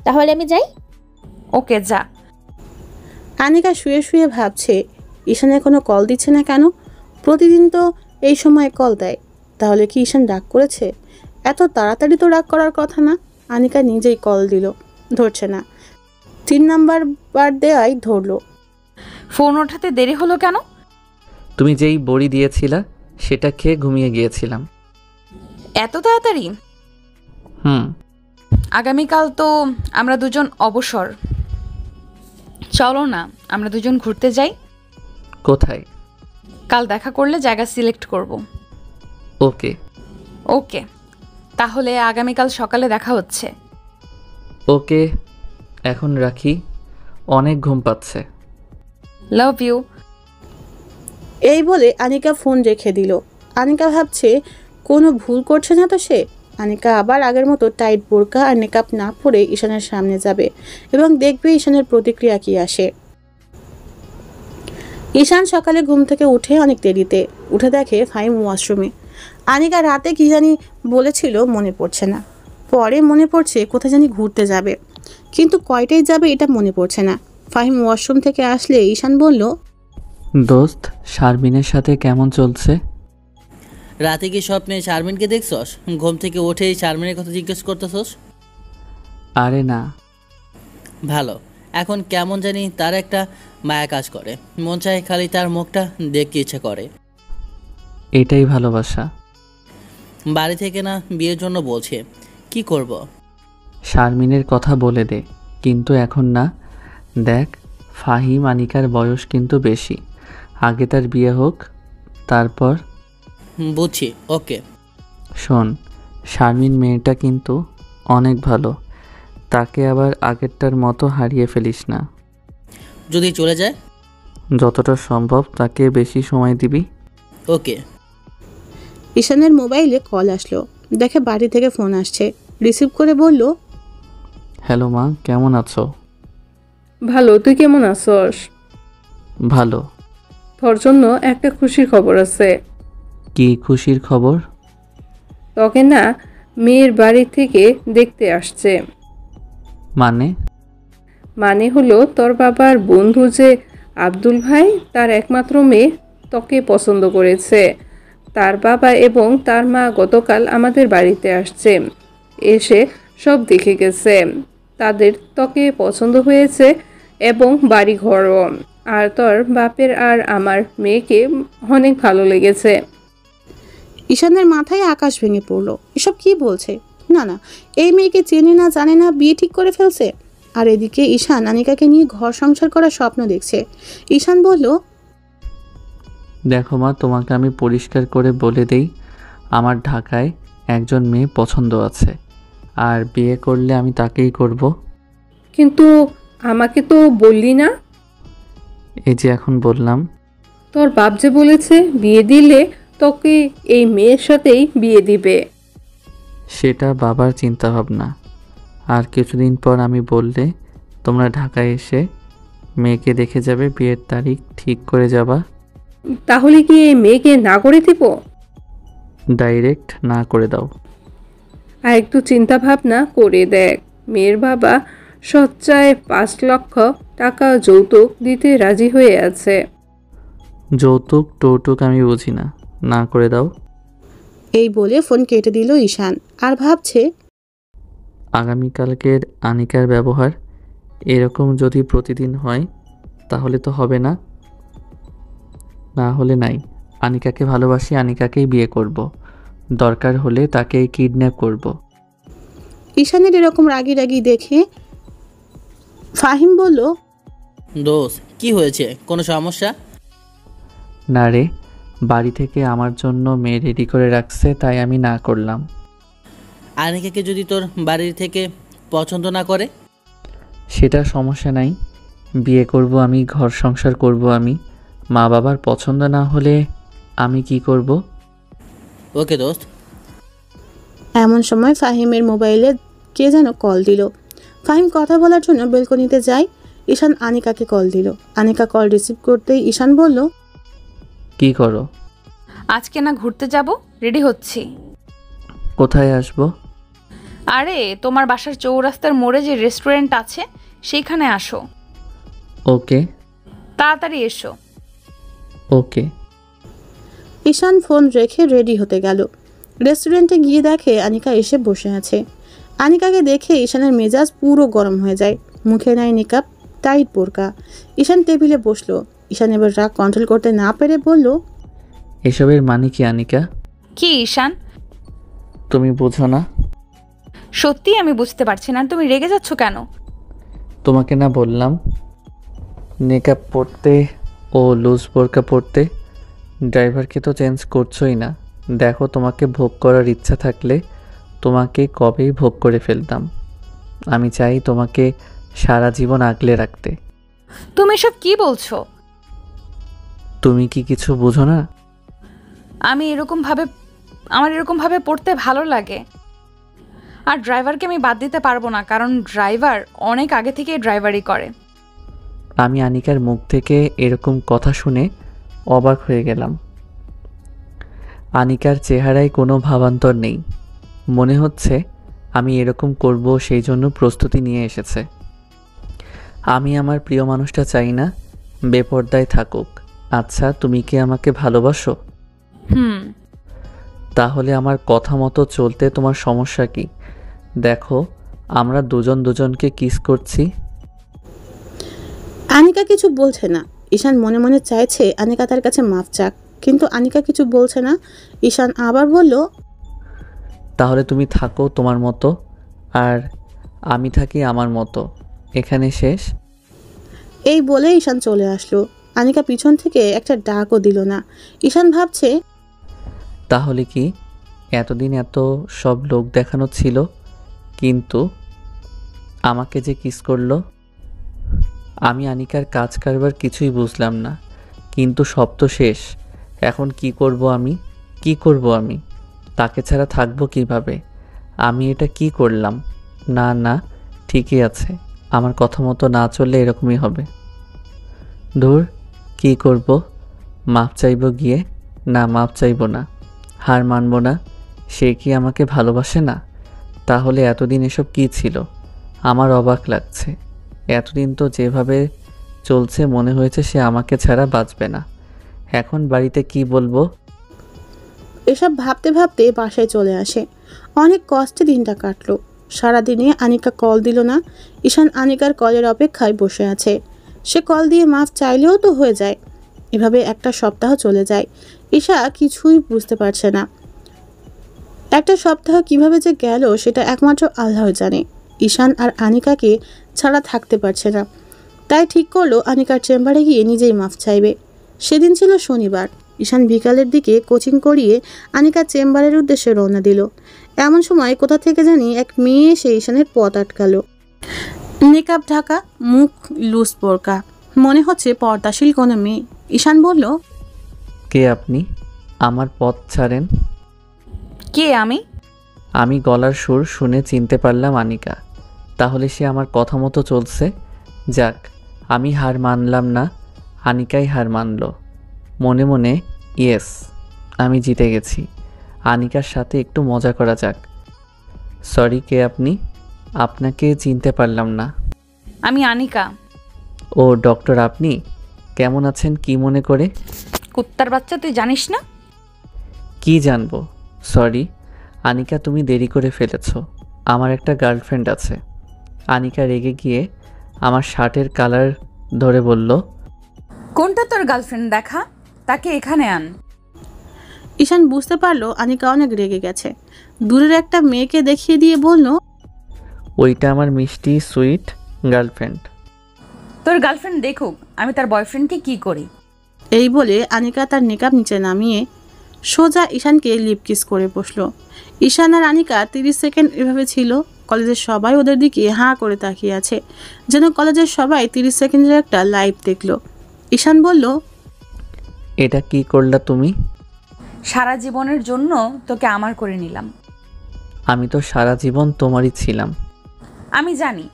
তাহলে আমি যাই? ওকে, যা। আনিকা শুয়ে শুয়ে ভাবছে ঈশানের কোনো কল দিচ্ছে না কেন। প্রতিদিন তো এই সময় কল দেয়, তাহলে কি ঈশান রাগ করেছে? এত তাড়াতাড়ি তো রাগ করার কথা না। আনিকা নিজেই কল দিল, ধরছে না। 3 নাম্বার বার দেওয়াই ধরলো। ফোন ওঠাতে দেরি হলো কেন? তুমি যেই বড়ি দিয়েছিলা সেটা খেয়ে ঘুমিয়ে গিয়েছিলাম। এত তাড়াতাড়ি? আগামীকাল তো আমরা দুজন অবসর। চলো না আমরা দুজন ঘুরতে যাই। কোথায়? কাল দেখা করলে জায়গা সিলেক্ট করব। ওকে। ওকে, তাহলে আগামীকাল সকালে দেখা হচ্ছে। ওকে, এখন রাখি, অনেক ঘুম পাচ্ছে। Love you. এই বলে আনিকা ফোন রেখে দিল। আনিকা ভাবছে কোনো ভুল করছে না তো সে। আনিকা আবার আগের মতো টাইট বোরকা আর মেকআপ না পরে ঈশানের সামনে যাবে এবং দেখবে ঈশানের প্রতিক্রিয়া কি আসে। ঈশান সকালে ঘুম থেকে উঠে অনেক দেরিতে উঠে দেখে ফাহিম ওয়াশরুমে। আনিকা রাতে কি জানি বলেছিল মনে পড়ছে না, পরে মনে পড়ছে কোথায় জানি ঘুরতে যাবে, কিন্তু কয়টায় যাবে এটা মনে পড়ছে না। ফাহিম ওয়াশরুম থেকে আসলে ঈশান বলল, দোস্ত, শারমিনের সাথে কেমন চলছে? রাতে কি স্বপ্নে শারমিনকে দেখছস? ঘুম থেকে উঠেই শারমিনের কথা জিজ্ঞেস করতেছস? আরে না। ভালো। এখন কেমন জানি তার একটা মায়া কাজ করে, মন চায় খালি তার মুখটা দেখতে ইচ্ছে করে। এটাই ভালোবাসা। বাড়ি থেকে না বিয়ের জন্য বলছে, কি করব? শারমিনের কথা বলে দে, কিন্তু এখন না। দেখ, ফাহিম আনিকার বয়স কিন্তু বেশি, আগে তার বিয়ে হোক, তারপর। বুঝছি, ওকে। শোন, শারমিন মেয়েটা কিন্তু অনেক ভালো, তাকে আবার আগেরটার মতো হারিয়ে ফেলিস না। যদি চলে যায়? যতটা সম্ভব তাকে বেশি সময় দিবি। ওকে। ঈশানের মোবাইলে কল আসলো, দেখে বাড়ি থেকে ফোন আসছে। রিসিভ করে বলল, হ্যালো মা, কেমন আছো? ভালো, তুই কেমন আছস? ভালো। তোর জন্য একটা খুশির খবর আছে। কি খুশির খবর? তোকে না মেয়ের বাড়ি থেকে দেখতে আসছে। মানে হলো তোর বাবার বন্ধু যে আব্দুল ভাই, তার একমাত্র মেয়ে তোকে পছন্দ করেছে। তার বাবা এবং তার মা গতকাল আমাদের বাড়িতে আসছে, এসে সব দেখে গেছে। তাদের তোকে পছন্দ হয়েছে এবং বাড়ি ঘরও। আর তোর বাপের আর আমার মেয়েকে অনেক ভালো লেগেছে। ঈশানের মাথায় আকাশ ভেঙে পড়লো। এসব কি বলছে? না না, এই মেয়েকে চেনে না জানে না, বিয়ে ঠিক করে ফেলছে। আর এদিকে ঈশান আনিকাকে নিয়ে ঘর সংসার করার স্বপ্ন দেখছে। ঈশান বলল, দেখো মা, তোমাকে আমি পরিষ্কার করে বলে দেই, আমার ঢাকায় একজন মেয়ে পছন্দ আছে, আর বিয়ে করলে আমি তাকেই করব। কিন্তু আমাকে তো বললি না। এই যে এখন বললাম। তোর বাপ যে বলেছে বিয়ে দিলে তোকে এই মেয়ের সাথেই বিয়ে দিবে। সেটা বাবার চিন্তা ভাবনা। আর কিছুদিন পর আমি বললে তোমরা ঢাকায় এসে মেয়েকে দেখে যাবে, বিয়ের তারিখ ঠিক করে যাবা। তাহলে কি এই মেয়েকে না করে দিব? ডাইরেক্ট না করে দাও। আর একটু চিন্তা ভাবনা করে দেখ, মেয়ের বাবা সচ্চায় 5 লক্ষ টাকা যৌতুক দিতে রাজি হয়ে আছে। যৌতুক টৌতুক আমি বুঝি না, না করে দাও। এই বলে ফোন কেটে দিল ঈশান। আর ভাবছে, আগামীকালকের আনিকার ব্যবহার এরকম যদি প্রতিদিন হয় তাহলে তো হবে না, না হলে নাই। আনিকাকে ভালোবাসি, আনিকাকেই বিয়ে করব, দরকার হলে তাকে কিডন্যাপ করব। ঈশানের এরকম রাগি রাগি দেখে ফাহিম বলল, দোস্ত, কি হয়েছে? কোনো সমস্যা? না রে, বাড়ি থেকে আমার জন্য মেয়ে রেডি করে রাখছে, তাই আমি না করলাম। আনিকাকে যদি তোর বাড়ির থেকে পছন্দ না করে? সেটা সমস্যা নাই, বিয়ে করব আমি, ঘর সংসার করব আমি। মা বাবার পছন্দ না হলে আমি কি করব? ওকে দোস্ত। এমন সময় ফাহিমের মোবাইলে কে যেন কল দিল। ফাহিম কথা বলার জন্য বেলকনিতে যায়। ঈশান আনিকাকে কল দিল। আনিকা কল রিসিভ করতেই ঈশান বলল, কি করো? আজকে না ঘুরতে যাব, রেডি হচ্ছি। কোথায় আসবো? আরে তোমার বাসার চৌরাস্তার মোড়ে যে রেস্টুরেন্ট আছে সেইখানে আসো। ওকে। তাড়াতাড়ি এসো। ওকে। ঈশান ফোন রেখে রেডি হতে গেল। রেস্টুরেন্টে গিয়ে দেখে আনিকা এসে বসে আছে। আনিকাকে দেখে ঈশানের মেজাজ পুরো গরম হয়ে যায়। মুখে নাই নিকাব, টাইট বোরকা। ঈশান টেবিলে বসলো। ঈশান এবার রাগ কন্ট্রোল করতে না পেরে বলল, এসবের মানে কি আনিকা? কি ঈশান? তুমি বোঝো না? সত্যি আমি বুঝতে পারছি না, তুমি রেগে যাচ্ছ কেন? তোমাকে না বললাম নেকাব পরতে ও লুজ বোরকা পরতে? ড্রাইভারকে তো চেঞ্জ করছোই না, দেখো, তোমাকে ভোগ করার ইচ্ছা থাকলে তোমাকে কবেই ভোগ করে ফেলতাম। আমি চাই তোমাকে সারা জীবন আগলে রাখতে। তুমি এসব কি বলছো? তুমি কি কিছু বুঝো না? আমার এরকম ভাবে পড়তে ভালো লাগে। আর ড্রাইভারকে আমি বাদ দিতে পারবো না, কারণ ড্রাইভার অনেক আগে থেকেই ড্রাইভারি করে। আমি আনিকার মুখ থেকে এরকম কথা শুনে অবাক হয়ে গেলাম। আনিকার চেহারায় কোনো ভাবান্তর নেই। মনে হচ্ছে আমি এরকম করব সেই জন্য প্রস্তুতি নিয়ে এসেছে। আমি আমার প্রিয় মানুষটা চাই না বেপরদায় থাকুক। আচ্ছা, তুমি কি আমাকে ভালোবাসো? তাহলে আমার কথা মতো চলতে তোমার সমস্যা কি? দেখো, আমরা দুজন দুজনকে কিস করছি। আনিকা কিছু বলছে না। ঈশান মনে মনে চাইছে আনিকা তার কাছে মাফ চাক, কিন্তু আনিকা কিছু বলছে না। ঈশান আবার বলল, তাহলে তুমি থাকো তোমার মতো আর আমি থাকি আমার মতো, এখানে শেষ। এই বলে ঈশান চলে আসলো। আনিকা পিছন থেকে একটা ডাকও দিল না। ঈশান ভাবছে, তাহলে কি এতদিন এত সব লোক দেখানো ছিল, কিন্তু আমাকে যে কিস করলো? আমি আনিকার কাজ কারবার কিছুই বুঝলাম না, কিন্তু সব তো শেষ। এখন কি করব আমি? তাকে ছাড়া থাকবো কিভাবে? আমি এটা কি করলাম? না না, ঠিকই আছে, আমার কথা মতো না চললে এরকমই হবে। ধুর, কি করব? মাপ চাইব গিয়ে? না, মাপ চাইব না, হার মানব না। সে কি আমাকে ভালোবাসে না? তাহলে এতদিন এসব কি ছিল? আমার অবাক লাগছে। এতদিন তো যেভাবে চলছে মনে হয়েছে সে আমাকে ছাড়া বাঁচবে না। এখন বাড়িতে কি বলবো? এসব ভাবতে ভাবতে বাসায় চলে আসে। অনেক কষ্টে দিনটা কাটলো। সারাদিনে আনিকা কল দিল না। ঈশান আনিকার কলের অপেক্ষায় বসে আছে। সে কল দিয়ে মাফ চাইলেও তো হয়ে যায়। এভাবে একটা সপ্তাহ চলে যায়। ঈশা কিছুই বুঝতে পারছে না। একটা সপ্তাহ কিভাবে যে গেল সেটা একমাত্র আল্লাহ জানে। ঈশান আর আনিকাকে ছাড়া থাকতে পারছে না। তাই ঠিক করলো আনিকার চেম্বারে গিয়ে নিজেই মাফ চাইবে। সেদিন ছিল শনিবার। ঈশান বিকালের দিকে কোচিং করিয়ে আনিকার চেম্বারের উদ্দেশ্যে রওনা দিল। এমন সময় কোথা থেকে জানি এক মেয়ে এসে ঈশানের পথ আটকালো। নেকাব ঢাকা, মুখ লুজ বোরকা, মনে হচ্ছে পর্দাশীল কোনো মেয়ে। ঈশান বলল, কে আপনি? আমার পথ ছাড়েন। কে আমি? আমি গলার সুর শুনে চিনতে পারলাম আনিকা। তাহলে সে আমার কথা মতো চলছে। যাক, আমি হার মানলাম না, আনিকাই হার মানল। মনে মনে ইয়েস, আমি জিতে গেছি। আনিকার সাথে একটু মজা করা যাক। সরি, কে আপনি? আপনাকে চিনতে পারলাম না। আমি আনিকা। ও ডক্টর, আপনি কেমন আছেন? কি মনে করে? কুত্তার বাচ্চা, তুই জানিস না? কি জানবো? সরি আনিকা, তুমি দেরি করে ফেলেছ। আমার একটা গার্লফ্রেন্ড আছে। আনিকা রেগে গিয়ে আমার শার্টের কালার ধরে বলল, কোনটা তোর গার্লফ্রেন্ড? দেখা, তাকে এখানে আন। ঈশান বুঝতে পারলো আনিকা অনেক রেগে গেছে। দূরের একটা মেয়েকে দেখিয়ে দিয়ে বলল, ওইটা আমার মিষ্টি সুইট গার্লফ্রেন্ড। তোর গার্লফ্রেন্ড দেখুক আমি তার বয়ফ্রেন্ডকে কি করি। এই বলে আনিকা তার নেকাব নিচে নামিয়ে সোজা ঈশানকে লিপ কিস করে বসলো। ঈশান আর আনিকা 30 সেকেন্ড এভাবে ছিল। কলেজের সবাই ওদের দিকে হাঁ করে তাকিয়ে আছে, যেন কলেজের সবাই 30 সেকেন্ডের একটা লাইভ দেখলো। ঈশান বলল, এটা কি করলা তুমি? সারা জীবনের জন্য তোকে আমার করে নিলাম। আমি তো সারা জীবন তোমারই ছিলাম। আমি জানি।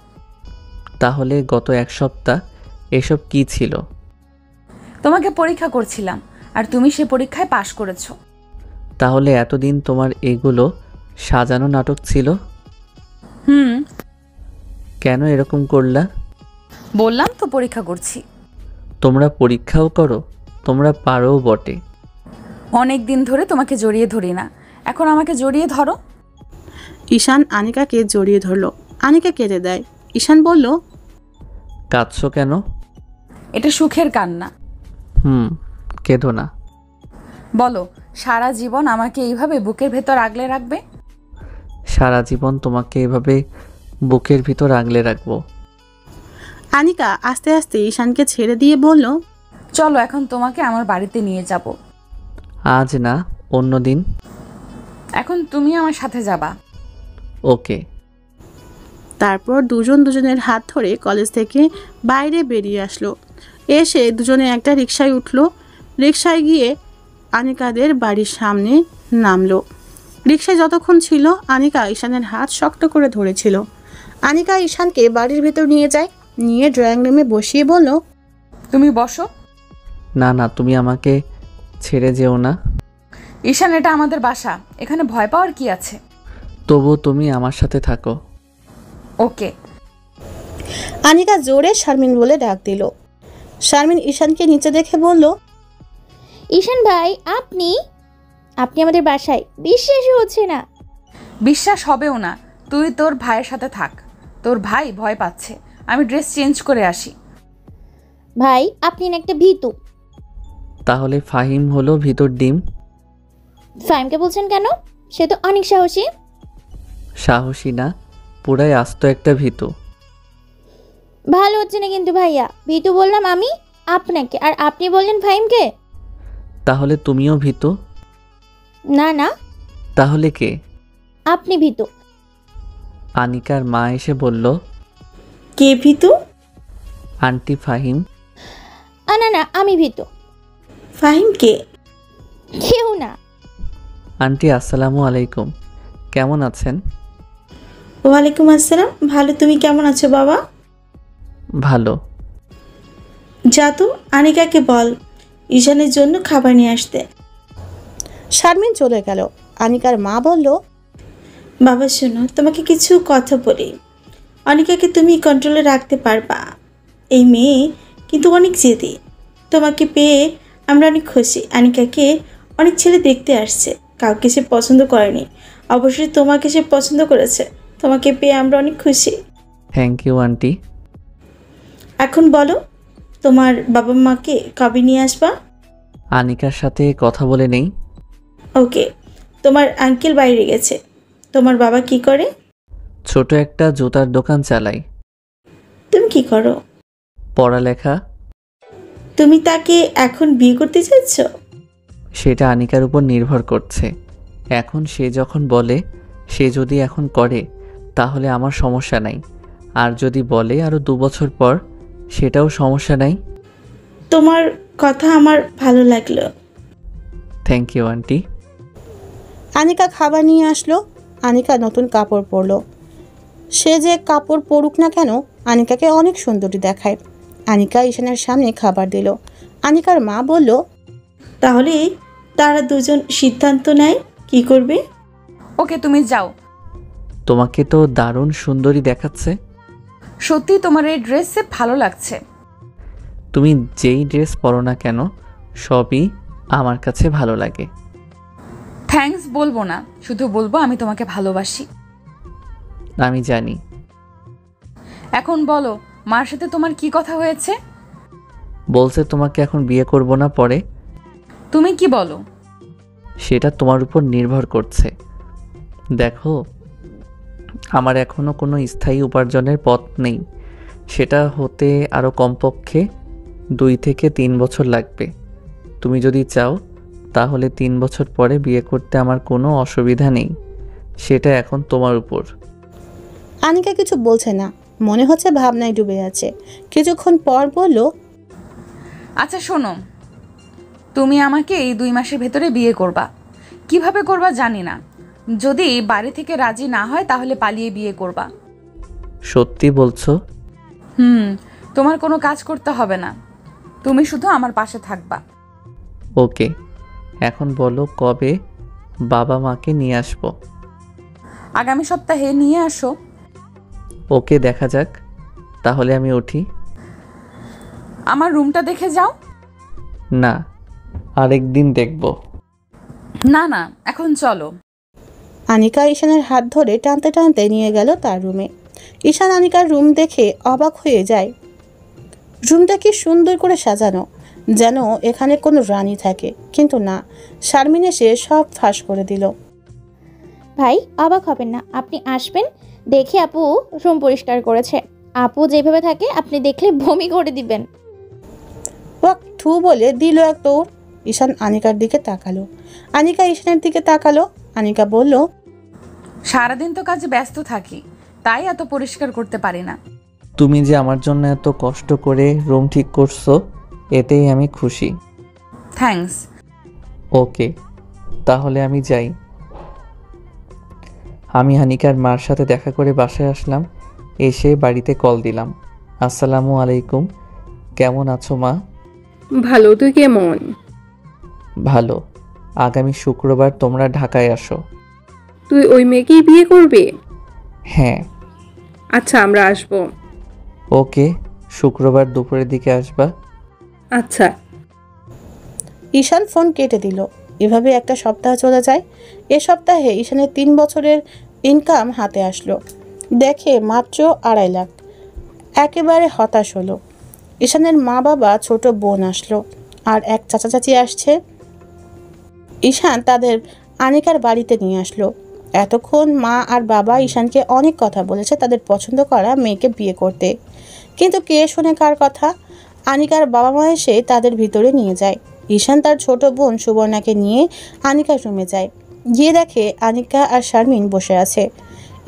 তাহলে গত এক সপ্তাহ এসব কি ছিল? তোমাকে পরীক্ষা করছিলাম আর তুমি সে পরীক্ষায় পাশ করেছো। তাহলে এতদিন তোমার এগুলো সাজানো নাটক ছিল? কেন এরকম করলা? বললাম তো পরীক্ষা করছি। তোমরা পরীক্ষাও করো? তোমরা পারো বটে। অনেক দিন ধরে তোমাকে জড়িয়ে ধরি না, এখন আমাকে জড়িয়ে ধরো। ঈশান আনিকাকে জড়িয়ে ধরলো। আনিকা কেঁদে দেয়। ঈশান বলল, কাঁদছো কেন? এটা সুখের কান্না। কেঁদো না। বলো, সারা জীবন আমাকে এইভাবে বুকের ভেতর আগলে রাখবে? সারা জীবন তোমাকে এভাবে বুকের ভিতর আগলে রাখবো। আনিকা আস্তে আস্তে ঈশানকে ছেড়ে দিয়ে বলল, চলো এখন তোমাকে আমার বাড়িতে নিয়ে যাব। আজ না, অন্য দিন। এখন তুমি আমার সাথে যাবা। ওকে। তারপর দুজনের হাত ধরে কলেজ থেকে বাইরে বেরিয়ে আসলো। এসে দুজনে একটা রিকশায় উঠলো। রিকশায় গিয়ে আনিকাদের বাড়ির সামনে নামলো। রিকশায় যতক্ষণ ছিল আনিকা ঈশানের হাত শক্ত করে ধরেছিল। আনিকা ঈশানকে বাড়ির ভেতর নিয়ে যায়, নিয়ে ড্রয়িং রুমে বসিয়ে বলল, তুমি বসো। না না, তুমি আমাকে ছেড়ে যেও না। ঈশান, এটা আমাদের বাসা, এখানে ভয় পাওয়ার কি আছে? তবু তুমি আমার সাথে থাকো। ওকে। আনিকা জোরে শারমিন বলে ডাক দিল। শারমিন ঈশানকে নিচে দেখে বলল, ঈশান ভাই, আপনি আপনি আমাদের বাসায়? বিশ্বাসই হচ্ছে না। বিশ্বাস হবেও না। তুই তোর ভাইয়ের সাথে থাক। তোর ভাই ভয় পাচ্ছে, আমি ড্রেস চেঞ্জ করে আসি। ভাই, আপনি না একটা ভীতু। তাহলে ফাহিম হলো ভিতর ডিম? ফাহিমকে বলছেন কেন? সে তো অনেক সাহসী। সাহসী না, পুরাই আস্ত একটা ভীতু। ভালো হচ্ছে না কিন্তু ভাইয়া। ভীতু বললাম আমি আপনাকে, আর আপনি বললেন ফাহিমকে। তাহলে তুমিও ভীতু? না না। তাহলে কে? আপনি ভীতু। আনিকার মা এসে বলল, কে ভীতু? আন্টি ফাহিম। না না, আমি ভীতু। ফাহিম কে? কেউ না। আন্টি আসসালামু আলাইকুম, কেমন আছেন? ওয়ালাইকুম আসসালাম। ভালো, তুমি কেমন আছো বাবা? ভালো। যা তো, আনিকাকে বল ঈশানের জন্য খাবার নিয়ে আসতে। শারমিন চলে গেল। আনিকার মা বলল, বাবা শোনো, তোমাকে কিছু কথা বলি। অনিকাকে তুমি কন্ট্রোলে রাখতে পারবা। এই মেয়ে কিন্তু অনেক জেদি। তোমাকে পেয়ে আমরা অনেক খুশি। আনিকাকে অনেক ছেলে দেখতে আসছে, কাউকে সে পছন্দ করেনি, অবশ্যই তোমাকে সে পছন্দ করেছে। তোমাকে পেয়ে আমরা অনেক খুশি। Thank you aunty. এখন বলো, তোমার বাবা মাকে কবে নিয়ে আসবা? আনিকার সাথে কথা বলে নেই। ওকে। তোমার আঙ্কেল বাইরে গেছে। তোমার বাবা কি করে? ছোট একটা জুতার দোকান চালাই। তুমি কি করো? পড়ালেখা। তুমি তাকে এখন বিয়ে করতে চাচ্ছ? সেটা আনিকার উপর নির্ভর করছে। এখন সে যখন বলে, সে যদি এখন করে তাহলে আমার সমস্যা নাই, আর যদি বলে আরও 2 বছর পর, সেটাও সমস্যা নাই। তোমার কথা আমার ভালো লাগলো। Thank you aunty. আনিকা খাবার নিয়ে আসলো। আনিকা নতুন কাপড় পরলো। সে যে কাপড় পরুক না কেন, আনিকাকে অনেক সুন্দরী দেখায়। আনিকা ঈশানের সামনে খাবার দিল। আনিকার মা বলল, তাহলে তারা দুজন সিদ্ধান্ত নেয় কি করবে। ওকে, তুমি যাও। তোমাকে তো দারুণ সুন্দরী দেখাচ্ছে। সত্যি তোমার এই ড্রেসে ভালো লাগছে। তুমি যেই ড্রেস পরো না কেন, সবই আমার কাছে ভালো লাগে। থ্যাঙ্কস বলবো না, শুধু বলবো আমি তোমাকে ভালোবাসি। আমি জানি। এখন বলো, মার সাথে তোমার কি কথা হয়েছে? বলছে তোমাকে এখন বিয়ে করব না, পরে। তুমি কি বলো? সেটা তোমার উপর নির্ভর করছে। দেখো, আমার এখনো কোনো স্থায়ী উপার্জনের পথ নেই। সেটা হতে আরও কমপক্ষে 2 থেকে 3 বছর লাগবে। তুমি যদি চাও তাহলে 3 বছর পরে বিয়ে করতে আমার কোনো অসুবিধা নেই। সেটা এখন তোমার উপর। আনিকা কিছু বলছে না, মনে হচ্ছে ভাবনায় ডুবে আছে। কিছুক্ষণ পর বলল, আচ্ছা শোনো, তুমি আমাকে এই 2 মাসের ভেতরে বিয়ে করবা। কিভাবে করবা জানি না। যদি বাড়ি থেকে রাজি না হয় তাহলে পালিয়ে বিয়ে করবা। সত্যি বলছো? তোমার কোনো কাজ করতে হবে না, তুমি শুধু আমার পাশে থাকবা। ওকে। এখন বলো কবে বাবা মাকে নিয়ে আসবো? আগামী সপ্তাহে নিয়ে আসো। ওকে, দেখা যাক। তাহলে আমি উঠি। আমার রুমটা দেখে যাও। না, আরেকদিন দেখব। না না, এখন চলো। আনিকা ঈশানের হাত ধরে টানতে টানতে নিয়ে গেল তার রুমে। ঈশান আনিকার রুম দেখে অবাক হয়ে যায়। রুমটা কি সুন্দর করে সাজানো, যেন এখানে কোনো রানী থাকে। কিন্তু না, শারমিন এসে সব ফাঁস করে দিল। ভাই, অবাক হবেন না, আপনি আসবেন দেখে আপু রুম পরিষ্কার করেছে। আপু যেভাবে থাকে আপনি দেখলে বমি করে দিবেন। ওয়াক থু বলে দিল এক দৌড়। ঈশান আনিকার দিকে তাকালো। আনিকা ঈশানের দিকে তাকালো। আনিকা বলল, সারাদিন তো কাজে ব্যস্ত থাকি, তাই এত পরিষ্কার করতে পারি না। তুমি যে আমার জন্য এত কষ্ট করে রুম ঠিক করছো, এতেই আমি খুশি। থ্যাঙ্কস। ওকে, তাহলে আমি যাই। আমি হানিকার মার সাথে দেখা করে বাসায় আসলাম। এসে বাড়িতে কল দিলাম। আসসালামু আলাইকুম, কেমন আছো মা? ভালো, তুই কেমন? ভালো। আগামী শুক্রবার তোমরা ঢাকায় আসো। তুই ওই মেয়েকেই বিয়ে করবি? হ্যাঁ। আচ্ছা, আমরা আসবো। ওকে, শুক্রবার দুপুরের দিকে আসবা। আচ্ছা। ঈশান ফোন কেটে দিল। এভাবে একটা সপ্তাহ চলে যায়। এ সপ্তাহে ঈশানের 3 বছরের ইনকাম হাতে আসলো। দেখে মাত্র 2.5 লাখ। একেবারে হতাশ হলো। ঈশানের মা বাবা, ছোট বোন আসলো, আর এক চাচা চাচি আসছে। ঈশান তাদের আনিকার বাড়িতে নিয়ে আসলো। এতক্ষণ মা আর বাবা ঈশানকে অনেক কথা বলেছে তাদের পছন্দ করা মেয়েকে বিয়ে করতে, কিন্তু কে শোনে কার কথা। আনিকার বাবা মা এসে তাদের ভিতরে নিয়ে যায়। ঈশান তার ছোট বোন সুবর্ণাকে নিয়ে আনিকার রুমে যায়। গিয়ে দেখে আনিকা আর শারমিন বসে আছে।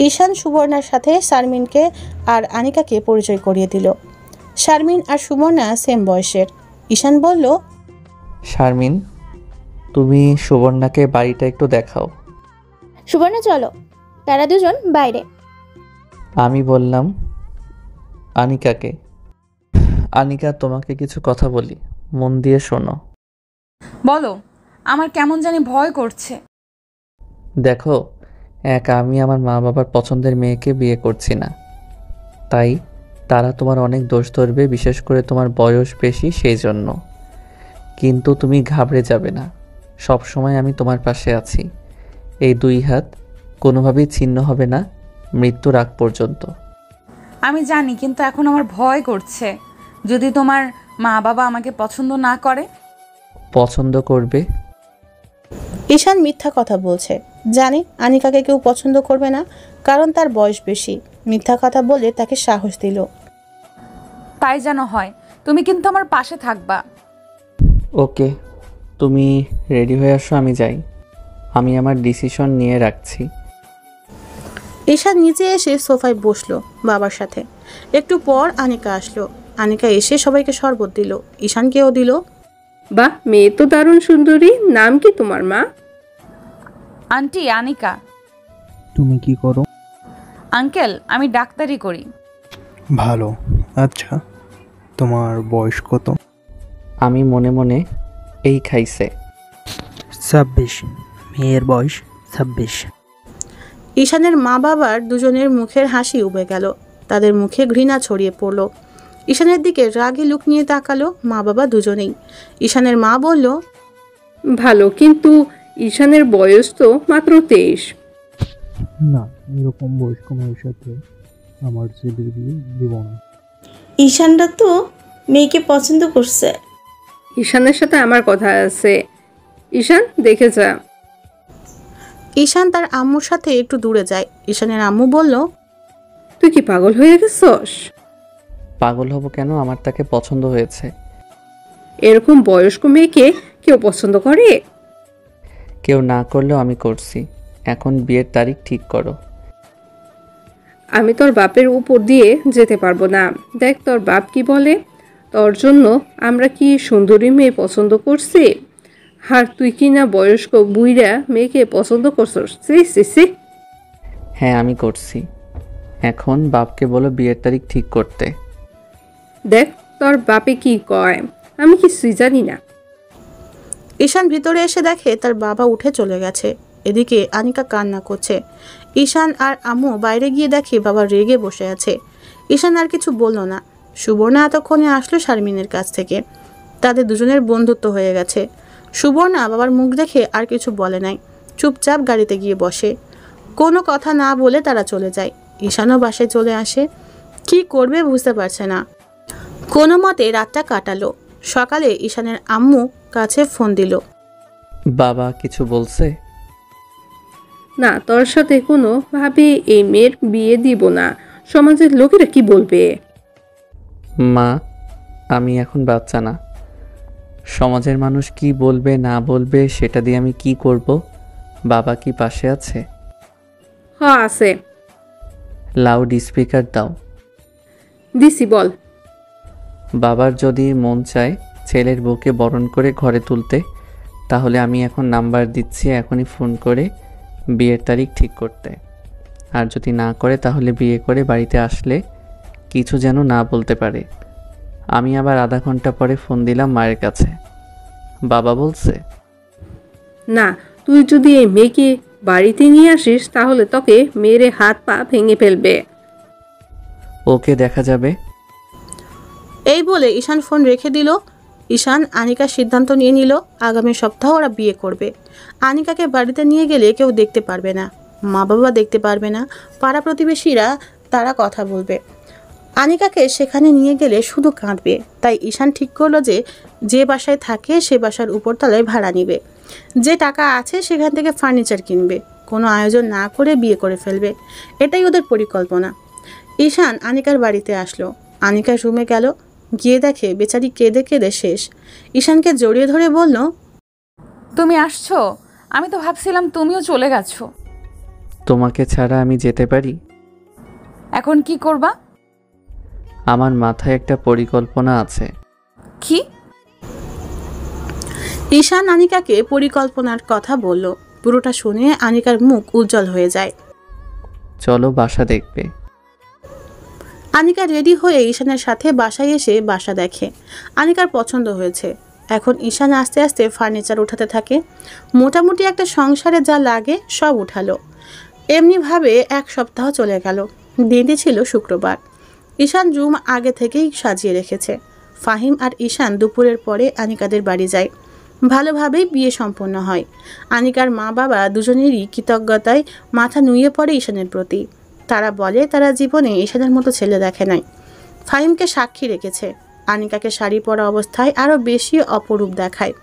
ঈশান সুবর্ণার সাথে শারমিনকে আর আনিকাকে পরিচয় করিয়ে দিল। শারমিন আর সুবর্ণা সেম বয়সের। ঈশান বলল, শারমিন, তুমি সুবর্ণাকে বাড়িটা একটু দেখাও। সুবর্ণা চলো, তারা দুজন বাইরে। আমি বললাম আনিকাকে, আনিকা তোমাকে কিছু কথা বলি, মন দিয়ে শোনো। বলো। আমার কেমন জানি ভয় করছে। দেখো, আমি আমার মা বাবার পছন্দের মেয়েকে বিয়ে করছি না, তাই তারা তোমার অনেক দোষ ধরবে, বিশেষ করে তোমার বয়স বেশি সেই জন্য। কিন্তু তুমি ঘাবড়ে যাবে না, সব সময় আমি তোমার পাশে আছি। এই 2 হাত কোনোভাবেই ছিন্ন হবে না মৃত্যুর আগ পর্যন্ত। আমি জানি, কিন্তু এখন আমার ভয় করছে। যদি তোমার মা বাবা আমাকে পছন্দ না করে? পছন্দ করবে। ঈশান মিথ্যা কথা বলছে। জানে আনিকাকে কেউ পছন্দ করবে না, কারণ তার বয়স বেশি। মিথ্যা কথা বলে তাকে সাহস দিল। তাই যেন হয়। তুমি কিন্তু আমার পাশে থাকবা। ওকে, তুমি রেডি হয়ে আসো, আমি যাই। আমি আমার ডিসিশন নিয়ে রাখছি। ঈশান নিচে এসে সোফায় বসলো বাবার সাথে। একটু পর আনিকা আসলো। আনিকা এসে সবাইকে শরবত দিল, ঈশানকেও দিল। বাহ, মেয়ে তো দারুণ সুন্দরী। নাম কি তোমার মা? আন্টি আনিকা। তুমি কি করো? আঙ্কেল, আমি ডাক্তারি করি। ভালো। আচ্ছা, তোমার বয়স কত? আমি মনে মনে এই খাইছে। 26। মেয়ের বয়স 26। ঈশানের মা বাবার দুজনের মুখের হাসি উবে গেল। তাদের মুখে ঘৃণা ছড়িয়ে পড়ল। ঈশানের দিকে রাগী লুক নিয়ে তাকালো মা বাবা দুজনেই। ঈশানের মা বলল, ভালো, কিন্তু ঈশানের বয়স তো মাত্র 23। না, এরকম বয়স্ক মেয়ের সাথে আমার ছেলের বিয়ে দিব না। ঈশানরা তো মেয়েকে পছন্দ করছে। ঈশানের সাথে আমার কথা আছে। ঈশান, দেখে যা। ঈশান তার আম্মুর সাথে একটু দূরে যায়। ঈশানের আম্মু বলল, তুই কি পাগল হয়ে গেছস? পাগল হব কেন? আমার তাকে পছন্দ হয়েছে। এরকম বয়স্ক মেয়েকে কেউ পছন্দ করে? কেউ না করলেও আমি করছি। এখন বিয়ের তারিখ ঠিক করো। আমি তোর বাপের উপর দিয়ে যেতে পারবো না। দেখ তোর বাপ কি বলে। তোর জন্য আমরা কি সুন্দরী মেয়ে পছন্দ করছি, আর তুই কি না বয়স্ক বুইড়া মেয়েকে পছন্দ করছস? সি। হ্যাঁ, আমি করছি। এখন বাপকে বলো বিয়ের তারিখ ঠিক করতে। দেখ তোর বাপে কি কয়, আমি কিছুই জানি না। ঈশান ভিতরে এসে দেখে তার বাবা উঠে চলে গেছে। এদিকে আনিকা কান্না করছে। ঈশান আর আম্মু বাইরে গিয়ে দেখে বাবা রেগে বসে আছে। ঈশান আর কিছু বলল না। সুবর্ণা এতক্ষণে আসলো শারমিনের কাছ থেকে। তাদের দুজনের বন্ধুত্ব হয়ে গেছে। সুবর্ণা বাবার মুখ দেখে আর কিছু বলে নাই, চুপচাপ গাড়িতে গিয়ে বসে। কোনো কথা না বলে তারা চলে যায়। ঈশানও বাসায় চলে আসে। কি করবে বুঝতে পারছে না। কোনো মতে রাতটা কাটালো। সকালে ঈশানের আম্মু কাছে ফোন দিল। বাবা কিছু বলছে? না, তোর সাথে কোনো ভাবে এই মেয়ের বিয়ে দিব না। সমাজের লোকেরা কি বলবে? মা, আমি এখন বাচ্চা না, সমাজের মানুষ কি বলবে না বলবে সেটা দিয়ে আমি কি করব? বাবা কি পাশে আছে? হ্যাঁ আছে। লাউড স্পিকার দাও। দিছি, বল। বাবার যদি মন চায় ছেলের বউকে বরণ করে ঘরে তুলতে, তাহলে আমি এখন নাম্বার দিচ্ছি, এখনই ফোন করে বিয়ের তারিখ ঠিক করতে। আর যদি না করে তাহলে বিয়ে করে বাড়িতে আসলে কিছু যেন না বলতে পারে। আমি আবার আধা ঘন্টা পরে ফোন দিলাম মায়ের কাছে। বাবা বলছে, না, তুই যদি এই মেয়েকে বাড়িতে নিয়ে আসিস তাহলে তোকে মেরে হাত পা ভেঙে ফেলবে। ওকে দেখা যাবে। এই বলে ঈশান ফোন রেখে দিল। ঈশান আনিকার সিদ্ধান্ত নিয়ে নিল আগামী সপ্তাহ ওরা বিয়ে করবে। আনিকাকে বাড়িতে নিয়ে গেলে কেউ দেখতে পারবে না, মা বাবা দেখতে পারবে না, পাড়া প্রতিবেশীরা তারা কথা বলবে। আনিকাকে সেখানে নিয়ে গেলে শুধু কাঁদবে। তাই ঈশান ঠিক করলো যে বাসায় থাকে সে বাসার উপরতলায় ভাড়া নিবে। যে টাকা আছে সেখান থেকে ফার্নিচার কিনবে। কোনো আয়োজন না করে বিয়ে করে ফেলবে, এটাই ওদের পরিকল্পনা। ঈশান আনিকার বাড়িতে আসলো। আনিকার রুমে গেল, গিয়ে দেখে বেচারি কেঁদে কেঁদে শেষ। ঈশানকে জড়িয়ে ধরে বলল, তুমি আসছো? আমি তো ভাবছিলাম তুমিও চলে গেছো। তোমাকে ছাড়া আমি যেতে পারি? এখন কি করবা? আমার মাথায় একটা পরিকল্পনা আছে। কি? ঈশান আনিকাকে পরিকল্পনার কথা বলল। পুরোটা শুনে আনিকার মুখ উজ্জ্বল হয়ে যায়। চলো বাসা দেখবে। আনিকা রেডি হয়ে ঈশানের সাথে বাসায় এসে বাসা দেখে। আনিকার পছন্দ হয়েছে। এখন ঈশান আস্তে আস্তে ফার্নিচার উঠাতে থাকে। মোটামুটি একটা সংসারে যা লাগে সব উঠালো। এমনিভাবে এক সপ্তাহ চলে গেল। দিনটি ছিল শুক্রবার। ঈশান রুম আগে থেকেই সাজিয়ে রেখেছে। ফাহিম আর ঈশান দুপুরের পরে আনিকাদের বাড়ি যায়। ভালোভাবেই বিয়ে সম্পন্ন হয়। আনিকার মা বাবা দুজনেরই কৃতজ্ঞতায় মাথা নুয়ে পড়ে ঈশানের প্রতি। তারা বলে তারা জীবনে ঈশানের মতো ছেলে দেখে নাই। ফাহিমকে সাক্ষী রেখেছে। আনিকাকে শাড়ি পরা অবস্থায় আরও বেশি অপরূপ দেখায়।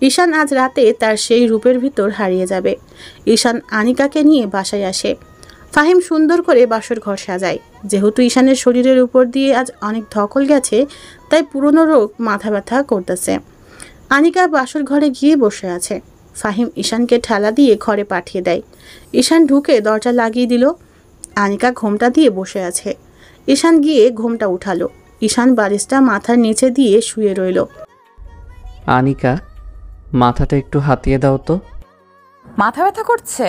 ঈশান আজ রাতে তার সেই রূপের ভিতর হারিয়ে যাবে। ঈশান আনিকাকে নিয়ে বাসায় আসে। ফাহিম সুন্দর করে বাসর ঘর সাজায়। যেহেতু ঈশানের শরীরের উপর দিয়ে আজ অনেক ধকল গেছে, তাই পুরনো রোগ মাথা ব্যথা করতেছে। আনিকা বাসর ঘরে গিয়ে বসে আছে। ফাহিম ঈশানকে ঠেলা দিয়ে ঘরে পাঠিয়ে দেয়। ঈশান ঢুকে দরজা লাগিয়ে দিল। আনিকা ঘোমটা দিয়ে বসে আছে। ঈশান গিয়ে ঘোমটা উঠালো। ঈশান বালিশটা মাথার নিচে দিয়ে শুয়ে রইল। আনিকা, মাথাটা একটু হাতিয়ে দাও তো। মাথা ব্যথা করছে?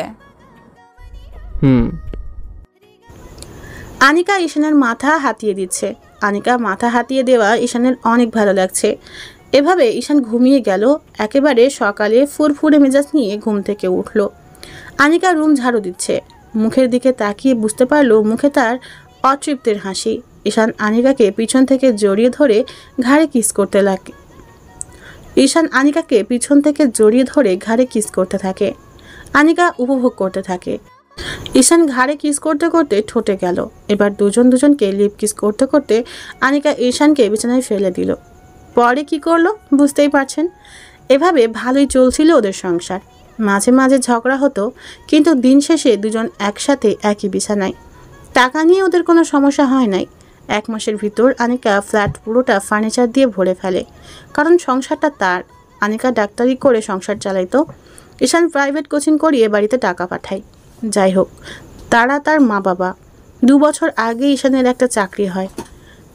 আনিকা ঈশানের মাথা হাতিয়ে দিচ্ছে। আনিকা মাথা হাতিয়ে দেওয়া ঈশানের অনেক ভালো লাগছে। এভাবে ঈশান ঘুমিয়ে গেল। একেবারে সকালে ফুরফুরে মেজাজ নিয়ে ঘুম থেকে উঠল। আনিকা রুম ঝাড়ু দিচ্ছে। মুখের দিকে তাকিয়ে বুঝতে পারলো মুখে তার অতৃপ্তির হাসি। ঈশান আনিকাকে পিছন থেকে জড়িয়ে ধরে ঘাড়ে কিস করতে লাগে। ঈশান আনিকাকে পিছন থেকে জড়িয়ে ধরে ঘাড়ে কিস করতে থাকে। আনিকা উপভোগ করতে থাকে। ঈশান ঘাড়ে কিস করতে করতে ঠোঁটে গেল। এবার দুজনকে লিপ কিস করতে করতে আনিকা ঈশানকে বিছানায় ফেলে দিল। পরে কি করলো বুঝতেই পারছেন। এভাবে ভালোই চলছিল ওদের সংসার। মাঝে মাঝে ঝগড়া হতো, কিন্তু দিন শেষে দুজন একসাথে একই বিছানায়। টাকা নিয়ে ওদের কোনো সমস্যা হয় নাই। 1 মাসের ভিতর আনিকা ফ্ল্যাট পুরোটা ফার্নিচার দিয়ে ভরে ফেলে, কারণ সংসারটা তার। আনিকা ডাক্তারি করে সংসার চালাইতো। ঈশান প্রাইভেট কোচিং করিয়ে বাড়িতে টাকা পাঠায়। যাই হোক, তারা তার মা বাবা। 2 বছর আগে ঈশানের একটা চাকরি হয়।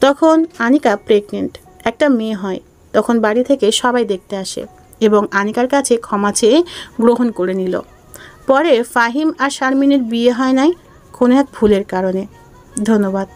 তখন আনিকা প্রেগনেন্ট, একটা মেয়ে হয়। তখন বাড়ি থেকে সবাই দেখতে আসে এবং আনিকার কাছে ক্ষমা চেয়ে গ্রহণ করে নিল। পরে ফাহিম আর শারমিনের বিয়ে হয় নাই কোনো এক ভুলের কারণে। ধন্যবাদ।